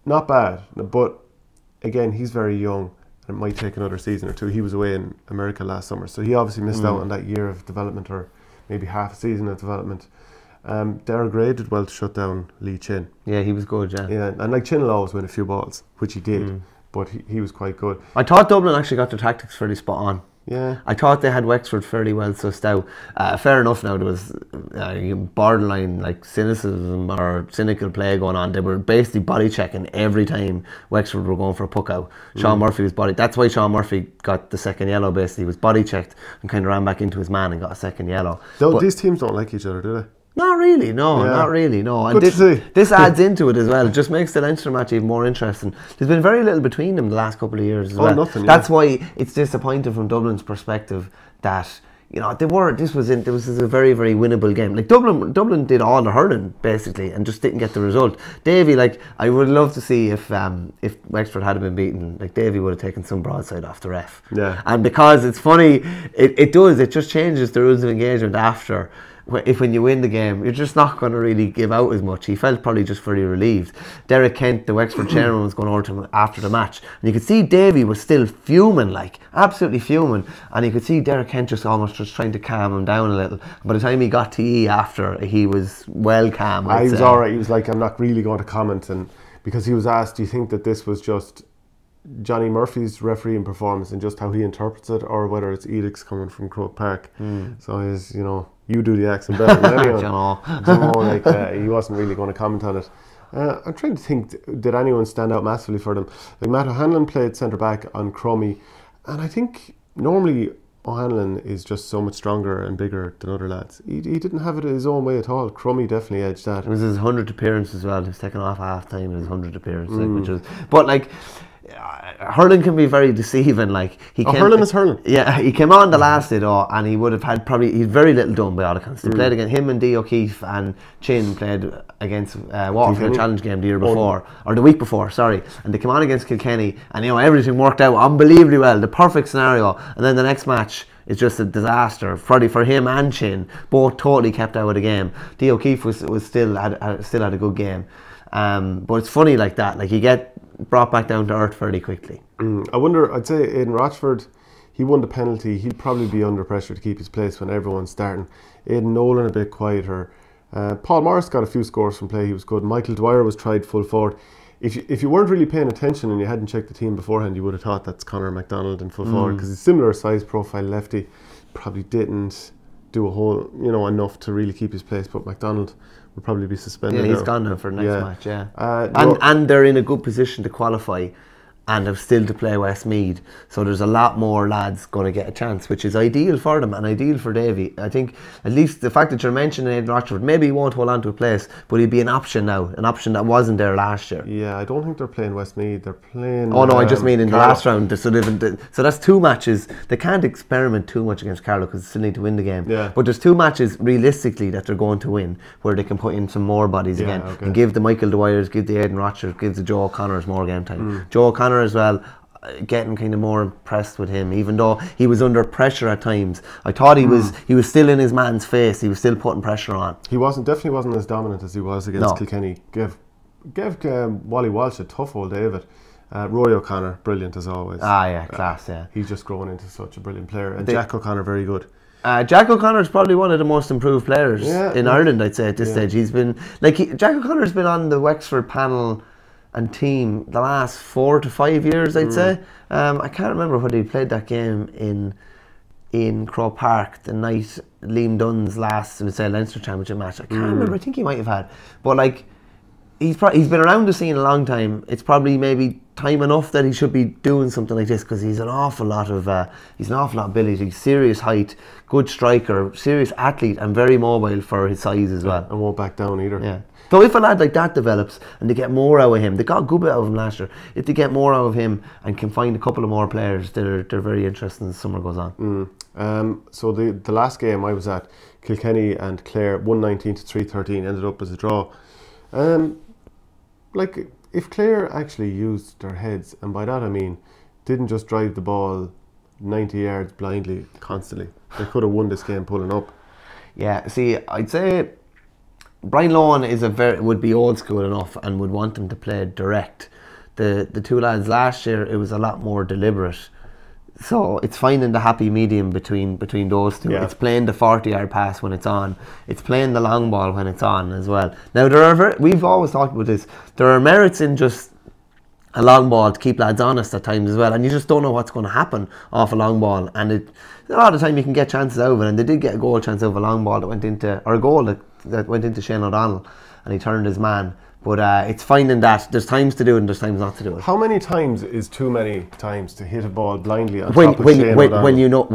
[SPEAKER 1] Not bad, but again, he's very young. It might take another season or two. He was away in America last summer, so he obviously missed out on that year of development, or maybe half a season of development. Darren Gray did well to shut down Lee Chin.
[SPEAKER 2] Yeah, he was good,
[SPEAKER 1] Yeah, and like Chin will always win a few balls, which he did, but he was quite good.
[SPEAKER 2] I thought Dublin actually got their tactics fairly spot on.
[SPEAKER 1] Yeah,
[SPEAKER 2] I thought they had Wexford fairly well sussed out. Fair enough now, there was borderline like cynicism or cynical play going on. They were basically body checking every time Wexford were going for a puck out. Sean Murphy was that's why Sean Murphy got the second yellow. Basically, he was body checked and kind of ran back into his man and got a second yellow.
[SPEAKER 1] These teams don't like each other, do they?
[SPEAKER 2] Not really, no. And this adds into it as well. It just makes the Leinster match even more interesting. There's been very little between them the last couple of years as well.
[SPEAKER 1] Nothing.
[SPEAKER 2] That's why it's disappointing from Dublin's perspective that this was a very, very winnable game. Like Dublin did all the hurling basically and just didn't get the result. Davy, like, I would love to see if Wexford had been beaten, like Davy would have taken some broadside off the ref.
[SPEAKER 1] Yeah.
[SPEAKER 2] And because it's funny, it just changes the rules of engagement after. When you win the game, you're just not going to really give out as much. He felt probably just very relieved. Derek Kent, the Wexford chairman, was going over to him after the match, and you could see Davy was still fuming, like absolutely fuming, and you could see Derek Kent just trying to calm him down a little. By the time he got to E after, he was well calm.
[SPEAKER 1] He was alright. He was like, I'm not really going to comment, and because he was asked, do you think that this was just Johnny Murphy's refereeing performance and just how he interprets it, or whether it's edicts coming from Croke Park? So he's, you do the accent better than anyone. He wasn't really going to comment on it. I'm trying to think, did anyone stand out massively for them? Like Matt O'Hanlon played centre back on Crummy, and I think normally O'Hanlon is just so much stronger and bigger than other lads. He didn't have it his own way at all. Crummy definitely edged that.
[SPEAKER 2] It was his 100th appearance as well. He was taken off half time in his 100th appearance, which was, but like, hurling can be very deceiving. Like
[SPEAKER 1] hurling is hurling.
[SPEAKER 2] Yeah, he came on the last day though, and he would have had he'd very little done by all accounts. They played against him and Dee O'Keefe and Chin played against Waterfield Challenge game the year before, or the week before, sorry. And they came on against Kilkenny, and everything worked out unbelievably well. The perfect scenario. And then the next match, it's just a disaster, probably for him and Chin. Both totally kept out of the game. Dee O'Keefe was still had a good game. But it's funny like that. Like, you get brought back down to earth fairly quickly.
[SPEAKER 1] I wonder, I'd say Aidan Rochford, he won the penalty. He'd probably be under pressure to keep his place when everyone's starting. Aidan Nolan a bit quieter. Paul Morris got a few scores from play. He was good. Michael Dwyer was tried full forward. If you weren't really paying attention and you hadn't checked the team beforehand, you would have thought that's Conor MacDonald in full forward, because he's similar size profile lefty. Probably didn't do a whole, enough to really keep his place, but MacDonald will probably be suspended.
[SPEAKER 2] Yeah, he's gone now for the next match. And they're in a good position to qualify and have still to play Westmeath. So there's a lot more lads going to get a chance, which is ideal for them and ideal for Davy. I think at least the fact that you're mentioning Aidan Rochford, maybe he won't hold on to a place, but he'll be an option now, an option that wasn't there last year.
[SPEAKER 1] Yeah, I don't think they're playing Westmeath. They're playing...
[SPEAKER 2] Oh no, I just mean in the
[SPEAKER 1] Carlow.
[SPEAKER 2] last round. So that's 2 matches. They can't experiment too much against Carlow because they still need to win the game.
[SPEAKER 1] Yeah.
[SPEAKER 2] But there's 2 matches realistically that they're going to win, where they can put in some more bodies again and give the Micheal Dwyers, give the Aidan Rochford, give the Joe O'Connors more game time. Joe O'Connor as well. Getting kind of more impressed with him, even though he was under pressure at times. I thought he was still in his man's face. He was still putting pressure on.
[SPEAKER 1] He definitely wasn't as dominant as he was against Kilkenny. Gave Wally Walsh a tough old David. Rory O'Connor, brilliant as always.
[SPEAKER 2] Class.
[SPEAKER 1] He's just grown into such a brilliant player, and Jack O'Connor very good.
[SPEAKER 2] Jack O'Connor is probably one of the most improved players in Ireland, I'd say, at this stage. He's been Jack O'Connor's been on the Wexford panel and team the last 4 to 5 years, I'd say. I can't remember whether he played that game in Crow Park the night Liam Dunn's last, let's say, Leinster Championship match. I can't remember. I think he might have had, but he's been around the scene a long time. It's probably maybe time enough that he should be doing something like this, because he's an awful lot of ability, serious height, good striker, serious athlete, and very mobile for his size as well.
[SPEAKER 1] And won't back down either.
[SPEAKER 2] Yeah. So if a lad like that develops and they get more out of him, they got a good bit out of him last year. If they get more out of him and can find a couple of more players, they're very interesting as the summer goes on.
[SPEAKER 1] So the last game I was at, Kilkenny and Clare, 119 to 313, ended up as a draw. If Clare actually used their heads, and by that I mean didn't just drive the ball 90 yards blindly constantly, they could have won this game pulling up.
[SPEAKER 2] Yeah, see, I'd say Brian Lohan would be old school enough and would want them to play direct. The 2 lads last year, it was a lot more deliberate. So it's finding the happy medium between those 2. Yeah. It's playing the 40-yard pass when it's on. It's playing the long ball when it's on as well. Now we've always talked about this. There are merits in just a long ball to keep lads honest at times as well, and you just don't know what's going to happen off a long ball. And a lot of the time you can get chances out of it, and they did get a goal chance out of a long ball that went into, or a goal that went into Shane O'Donnell, and he turned his man. But it's finding that there's times to do it and there's times not to do it.
[SPEAKER 1] How many times is too many times to hit a ball blindly on top of Shane O'Donnell?
[SPEAKER 2] When you know,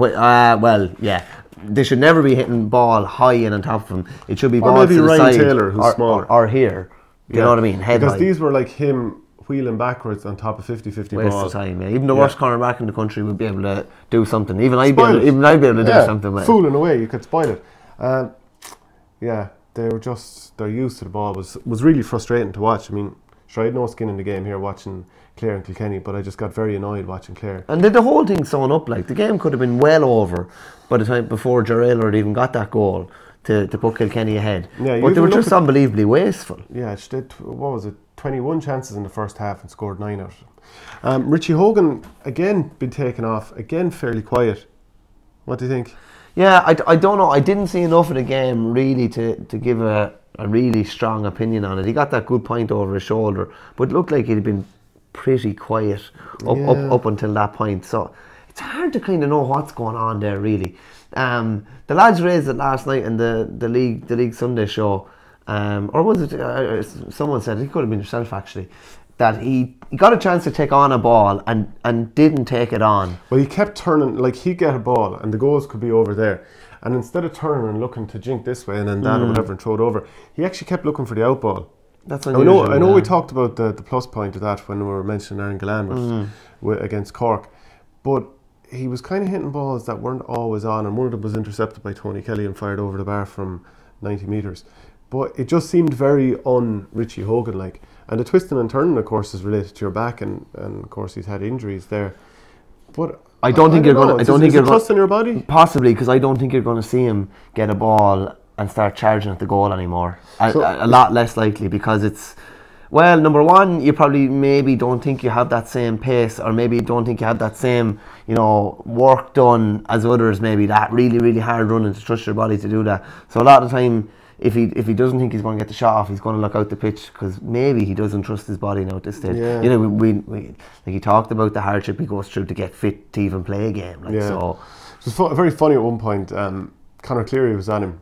[SPEAKER 2] they should never be hitting ball high and on top of him. It should be balls to the
[SPEAKER 1] Ryan
[SPEAKER 2] side,
[SPEAKER 1] Taylor, who's small,
[SPEAKER 2] or here. You know what I mean? Head
[SPEAKER 1] because
[SPEAKER 2] high.
[SPEAKER 1] These were like him wheeling backwards on top of 50-50
[SPEAKER 2] waste
[SPEAKER 1] balls.
[SPEAKER 2] of time. Yeah. Even the worst cornerback in the country would be able to do something. Even I'd be able to do something with it.
[SPEAKER 1] Fooling away, you could spoil it. Their use of the ball was really frustrating to watch. I mean, sure, I had no skin in the game here watching Clare and Kilkenny, but I just got very annoyed watching Clare.
[SPEAKER 2] And the whole thing sewn up, like the game could have been well over by the time before Gerald had even got that goal to put Kilkenny ahead. Yeah, but they were just unbelievably wasteful.
[SPEAKER 1] Yeah, it did, what was it, 21 chances in the first half and scored 9 out of them. Richie Hogan, again, been taken off, again fairly quiet. What do you think?
[SPEAKER 2] Yeah, I don't know. I didn't see enough of the game really to give a really strong opinion on it. He got that good point over his shoulder, but it looked like he'd been pretty quiet up until that point. So it's hard to kind of know what's going on there really. The lads raised it last night in the League Sunday show, or was it someone said, it could have been yourself actually, that he got a chance to take on a ball and didn't take it on.
[SPEAKER 1] Well, he kept turning, like he'd get a ball and the goals could be over there, and instead of turning and looking to jink this way and then that or whatever and throw it over, he actually kept looking for the out ball.
[SPEAKER 2] That's unusual.
[SPEAKER 1] I know we talked about the plus point of that when we were mentioning Aaron Gillan against Cork, but he was kind of hitting balls that weren't always on, and one of them was intercepted by Tony Kelly and fired over the bar from 90 metres. But it just seemed very un-Richie Hogan-like. And the twisting and turning, of course, is related to your back, and of course he's had injuries there. But
[SPEAKER 2] I don't think you're going to
[SPEAKER 1] trust in your body.
[SPEAKER 2] Possibly, because I don't think you're going to see him get a ball and start charging at the goal anymore. A lot less likely, because it's, well, number one, you probably maybe don't think you have that same pace, or maybe don't think you have that same, work done as others. Maybe that really, really hard running to trust your body to do that. So a lot of the time, if he doesn't think he's going to get the shot off, he's going to look out the pitch, because maybe he doesn't trust his body now at this stage. Yeah. We like he talked about the hardship he goes through to get fit to even play a game. So
[SPEAKER 1] it was very funny at one point. Conor Cleary was on him,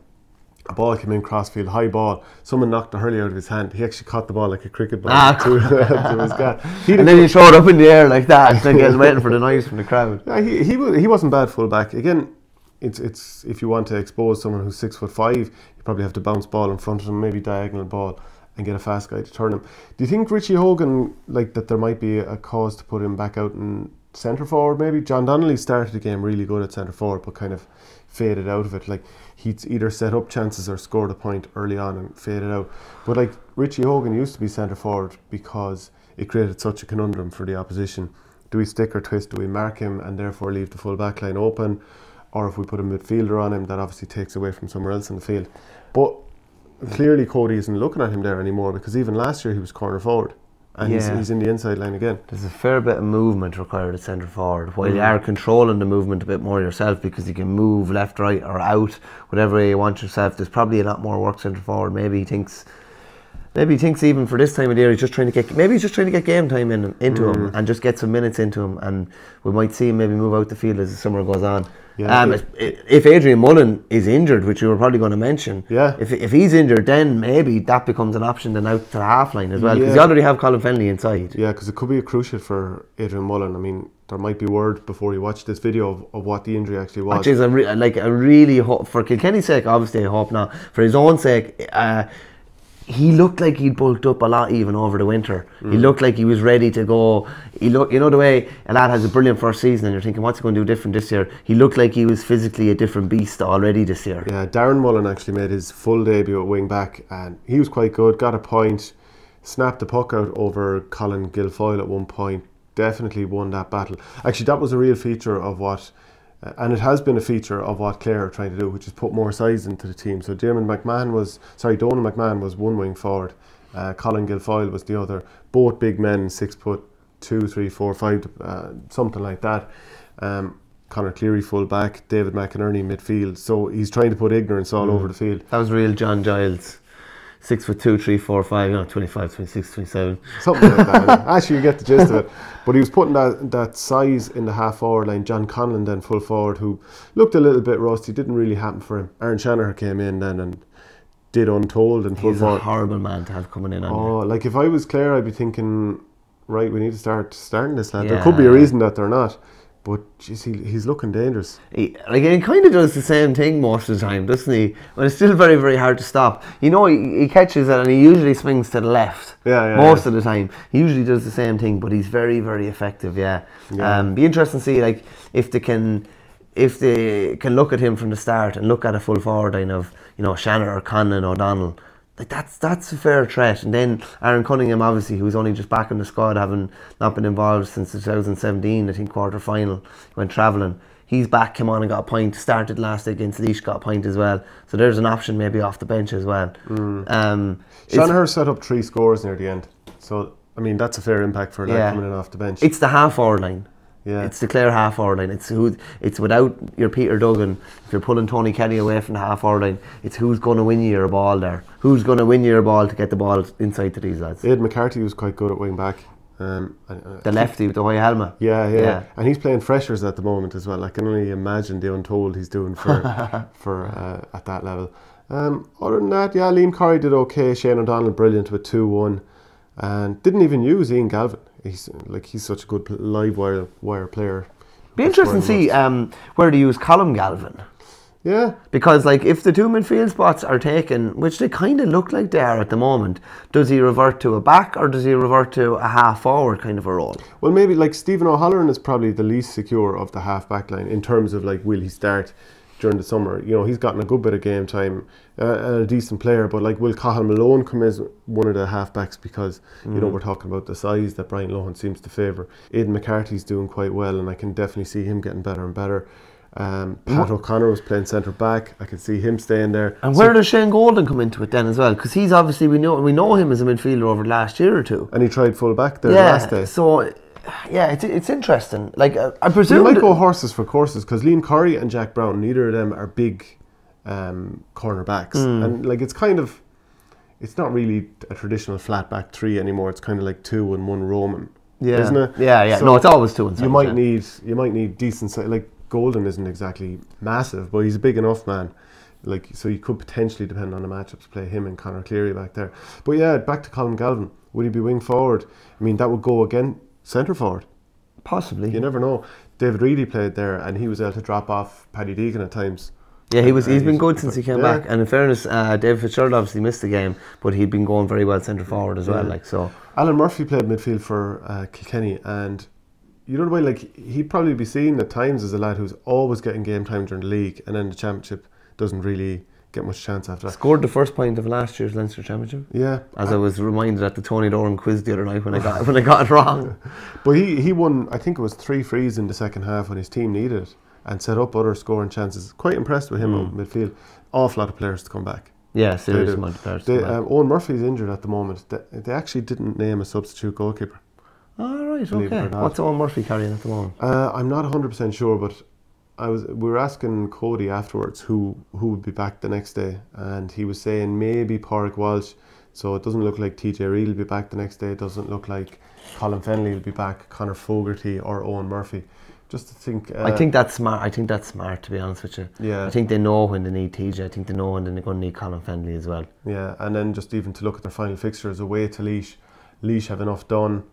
[SPEAKER 1] a ball came in crossfield, high ball. Someone knocked the hurley out of his hand. He actually caught the ball like a cricket ball to his guy.
[SPEAKER 2] And then he threw it up in the air like that, then getting waiting for the noise from the crowd.
[SPEAKER 1] Yeah, he wasn't bad full back. Again, it's if you want to expose someone who's 6'5", you probably have to bounce ball in front of him, maybe diagonal ball, and get a fast guy to turn him. Do you think Richie Hogan, like, that there might be a cause to put him back out in centre forward maybe? John Donnelly started the game really good at centre forward, but kind of faded out of it. Like, he'd either set up chances or scored a point early on and faded out. But like, Richie Hogan used to be centre forward because it created such a conundrum for the opposition. Do we stick or twist? Do we mark him and therefore leave the full back line open? Or if we put a midfielder on him, that obviously takes away from somewhere else in the field. But clearly Cody isn't looking at him there anymore, because even last year he was corner forward. And he's in the inside line again. There's
[SPEAKER 2] a fair bit of movement required at centre forward, while you are controlling the movement a bit more yourself, because you can move left, right or out, whatever way you want yourself. There's probably a lot more work centre forward. Maybe he thinks even for this time of the year he's just trying to get game time into him and just get some minutes into him, and we might see him maybe move out the field as the summer goes on. If Adrian Mullen is injured, which you were probably going to mention, if he's injured, then maybe that becomes an option then out to the half line as well, because you already have Colin Fennelly inside. Yeah,
[SPEAKER 1] because it could be a crucial for Adrian Mullen. I mean, there might be word before you watch this video of what the injury actually was.
[SPEAKER 2] Which is I really hope, for Kilkenny's sake, obviously I hope not, for his own sake. He looked like he'd bulked up a lot even over the winter. He looked like he was ready to go. He looked, you know, the way a lad has a brilliant first season and you're thinking, what's he going to do different this year? He looked like he was physically a different beast already this year.
[SPEAKER 1] Yeah, Darren Mullen actually made his full debut at wing back and he was quite good, got a point, snapped the puck out over Colin Guilfoyle at one point, definitely won that battle. Actually, that was a real feature of what, and it has been a feature of what Clare are trying to do, which is put more size into the team. So Donal McMahon was one wing forward, Colin Guilfoyle was the other. Both big men, 6'2", 3, 4, 5, something like that. Conor Cleary full back, David McInerney midfield. So he's trying to put ignorance all over the field.
[SPEAKER 2] That was real John Giles. 6'2", 3, 4, 5, 25, 26, 27.
[SPEAKER 1] Something like that. Actually, you get the gist of it. But he was putting that size in the half forward line. John Conlon then full forward, who looked a little bit rusty. Didn't really happen for him. Aaron Shanahan came in then and did untold and full forward.
[SPEAKER 2] He's a horrible man to have coming in on you.
[SPEAKER 1] Like if I was Clare, I'd be thinking, right, we need to starting this lad. There could be a reason that they're not. But geez, he's looking dangerous. He
[SPEAKER 2] kind of does the same thing most of the time, doesn't he? But it's still very, very hard to stop. You know, he catches it and he usually swings to the left. Most of the time, he usually does the same thing. But he's very, very effective. Be interesting to see, like, if they can look at him from the start and look at a full forward line of, you know, Shannon or Conlon, O'Donnell. Like that's a fair threat. And then Aaron Cunningham, obviously, who's only just back in the squad, having not been involved since 2017, I think quarter final, went travelling. He's back, came on and got a point, started last against Laois, got a point as well. So there's an option maybe off the bench as well.
[SPEAKER 1] Shanahan set up 3 scores near the end. So, I mean, that's a fair impact for a lad coming in off the bench.
[SPEAKER 2] It's the half forward line. It's the Clare half forward line. It's without your Peter Duggan. If you're pulling Tony Kelly away from the half forward line, it's who's going to win you your ball there. Who's going to win you your ball to get the ball inside to these lads.
[SPEAKER 1] Ed McCarthy was quite good at wing back.
[SPEAKER 2] The lefty with the white helmet.
[SPEAKER 1] Yeah. And he's playing freshers at the moment as well. I can only imagine the untold he's doing for at that level. Other than that, Liam Corrie did okay. Shane O'Donnell brilliant with 2-1, and didn't even use Ian Galvin. He's such a good live wire player.
[SPEAKER 2] Be interesting to see where they use Colm Galvin.
[SPEAKER 1] Yeah.
[SPEAKER 2] Because like if the 2 midfield spots are taken, which they kind of look like they are at the moment, does he revert to a back or does he revert to a half forward kind of a role?
[SPEAKER 1] Well, maybe like Stephen O'Halloran is probably the least secure of the half back line in terms of like, will he start during the summer? You know, he's gotten a good bit of game time and a decent player, but like, will Cathal Malone come as one of the half-backs, because you know, we're talking about the size that Brian Lohan seems to favour. Aidan McCarthy's doing quite well and I can definitely see him getting better and better. Pat O'Connor was playing centre back. I can see him staying there.
[SPEAKER 2] And where does Shane Golden come into it then as well? Because he's obviously, we know him as a midfielder over the last year or two, and
[SPEAKER 1] he tried full back there last day.
[SPEAKER 2] So it's interesting. Like I presume
[SPEAKER 1] they might go horses for courses, because Liam Corrie and Jack Brown, neither of them are big cornerbacks, and like it's not really a traditional flat back 3 anymore. It's kind of like 2 and 1 Roman, isn't it?
[SPEAKER 2] So no, it's always 2 and 7.
[SPEAKER 1] You might need decent size. Like Golden isn't exactly massive, but he's a big enough man. Like, so you could potentially, depend on the matchups, play him and Conor Cleary back there. But yeah, back to Colin Galvin. Would he be wing forward? I mean, that would go again centre forward.
[SPEAKER 2] Possibly.
[SPEAKER 1] You never know. David Reedy played there, and he was able to drop off Paddy Deegan at times.
[SPEAKER 2] Yeah, he's been good since he came back. And in fairness, David Fitzgerald obviously missed the game, but he'd been going very well centre forward as well. Like, so
[SPEAKER 1] Alan Murphy played midfield for Kilkenny, and you know the way, like, he'd probably be seen at times as a lad who's always getting game time during the league, and then the championship doesn't really get much chance after that.
[SPEAKER 2] Scored the first point of last year's Leinster Championship.
[SPEAKER 1] Yeah,
[SPEAKER 2] as I was reminded at the Tony Doran quiz the other night when I got it wrong.
[SPEAKER 1] But he won, I think it was 3 frees in the second half when his team needed it, and set up other scoring chances. Quite impressed with him on midfield. Awful lot of players to come back.
[SPEAKER 2] Yeah, serious amount of players to come back.
[SPEAKER 1] Owen Murphy's injured at the moment. They actually didn't name a substitute goalkeeper.
[SPEAKER 2] All right, okay. What's Owen Murphy carrying at the moment?
[SPEAKER 1] I'm not 100% sure, but we were asking Cody afterwards who would be back the next day, and he was saying maybe Pádraig Walsh. So it doesn't look like TJ Reid will be back the next day. It doesn't look like Colin Fennelly will be back, Conor Fogarty or Owen Murphy. Just to think,
[SPEAKER 2] I think that's smart. I think that's smart, to be honest with you.
[SPEAKER 1] Yeah.
[SPEAKER 2] I think they know when they need TJ. I think they know when they're going to need Colin Fennelly as well.
[SPEAKER 1] Yeah, and then just even to look at their final fixtures away to Laois. Laois have enough done.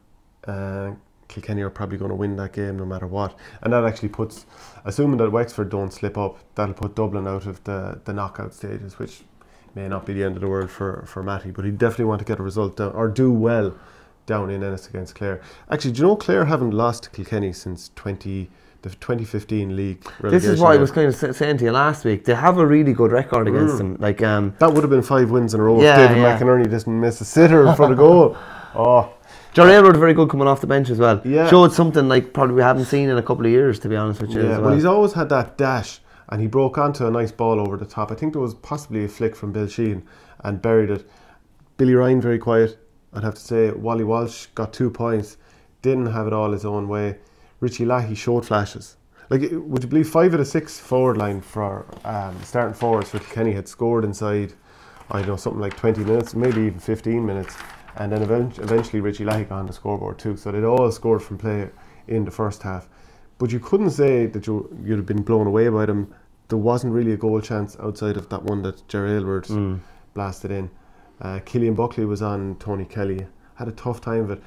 [SPEAKER 1] Kilkenny are probably going to win that game no matter what, and that actually puts, assuming that Wexford don't slip up, that'll put Dublin out of the knockout stages, which may not be the end of the world for Matty, but he definitely want to get a result down, or do well down in Ennis against Clare. Actually, do you know Clare haven't lost to Kilkenny since the 2015 league relegation?
[SPEAKER 2] This is what I was kind of saying to you last week. They have a really good record against them. Like that
[SPEAKER 1] would have been 5 wins in a row if David McInerney didn't miss a sitter in front of goal. Oh.
[SPEAKER 2] Jerry Aylward very good coming off the bench as well.
[SPEAKER 1] Yeah.
[SPEAKER 2] Showed something like probably we haven't seen in a couple of years, to be honest with you.
[SPEAKER 1] Yeah,
[SPEAKER 2] as well.
[SPEAKER 1] He's always had that dash, and he broke onto a nice ball over the top. I think there was possibly a flick from Bill Sheehan and buried it. Billy Ryan very quiet, I'd have to say. Wally Walsh got 2 points, didn't have it all his own way. Richie Lahey showed flashes. Like, would you believe 5 of the 6 forward line for starting forwards for Kilkenny had scored inside, I don't know, something like 20 minutes, maybe even 15 minutes. And then eventually Richie Lahey got on the scoreboard too. So they'd all scored from play in the first half. But you couldn't say that you'd have been blown away by them. There wasn't really a goal chance outside of that one that Jerry Aylward blasted in. Killian Buckley was on Tony Kelly. Had a tough time of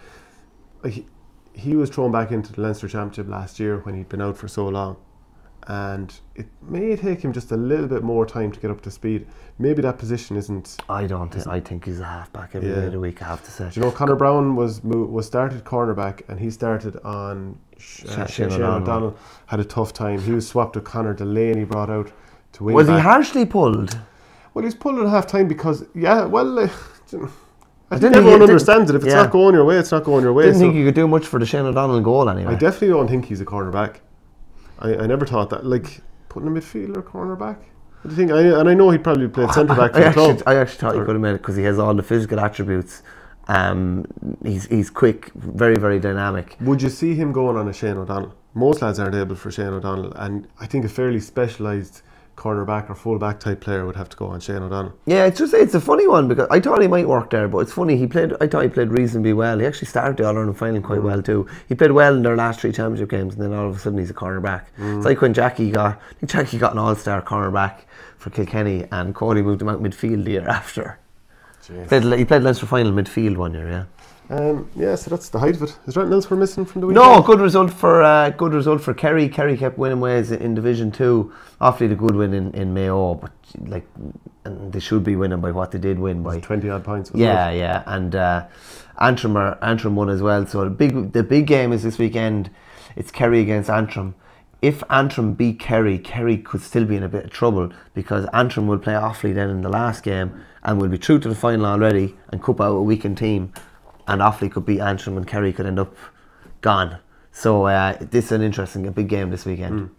[SPEAKER 1] it. He was thrown back into the Leinster Championship last year when he'd been out for so long. And it may take him just a little bit more time to get up to speed. Maybe that position isn't. I
[SPEAKER 2] think he's a half-back every day of the week, I have to say.
[SPEAKER 1] Do you know, Conor Brown was started cornerback, and he started on Shane O'Donnell. Had a tough time. He was swapped with Conor Delaney, brought out to wing
[SPEAKER 2] Was
[SPEAKER 1] back.
[SPEAKER 2] he harshly pulled?
[SPEAKER 1] Well, he's pulled at half time because I think everyone understands it. If it's not going your way, it's not going your way.
[SPEAKER 2] Didn't think you could do much for the Shane O'Donnell goal anyway.
[SPEAKER 1] I definitely don't think he's a cornerback. I never thought that. Like, putting a midfielder cornerback? What do you think? And I know he probably played centre back for the club.
[SPEAKER 2] I actually thought he could have made it because he has all the physical attributes. He's quick, very, very dynamic.
[SPEAKER 1] Would you see him going on a Shane O'Donnell? Most lads aren't able for Shane O'Donnell, and I think a fairly specialised cornerback or fullback type player would have to go on Shane O'Donnell.
[SPEAKER 2] Yeah, it's a funny one because I thought he might work there, but it's funny, I thought he played reasonably well. He actually started the All-Ireland final quite well too. He played well in their last 3 championship games, and then all of a sudden he's a cornerback. It's like when Jackie got an all-star cornerback for Kilkenny, and Cody moved him out midfield the year after. He played Leinster final midfield one year, yeah.
[SPEAKER 1] So that's the height of it. Is there anything else we're missing from the weekend?
[SPEAKER 2] No, good result for Kerry. Kerry kept winning ways in Division 2. Obviously the good win in Mayo, but and they should be winning by what they did win by
[SPEAKER 1] 20 odd points.
[SPEAKER 2] Yeah, and Antrim won as well. So the big game is this weekend. It's Kerry against Antrim. If Antrim beat Kerry, Kerry could still be in a bit of trouble because Antrim will play Offaly then in the last game and will be through to the final already and cup out a weakened team. And Offaly could beat Antrim and Kerry could end up gone. So this is a big game this weekend.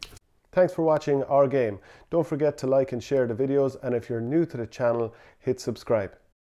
[SPEAKER 1] Thanks for watching Our Game. Don't forget to like and share the videos, and if you're new to the channel, hit subscribe.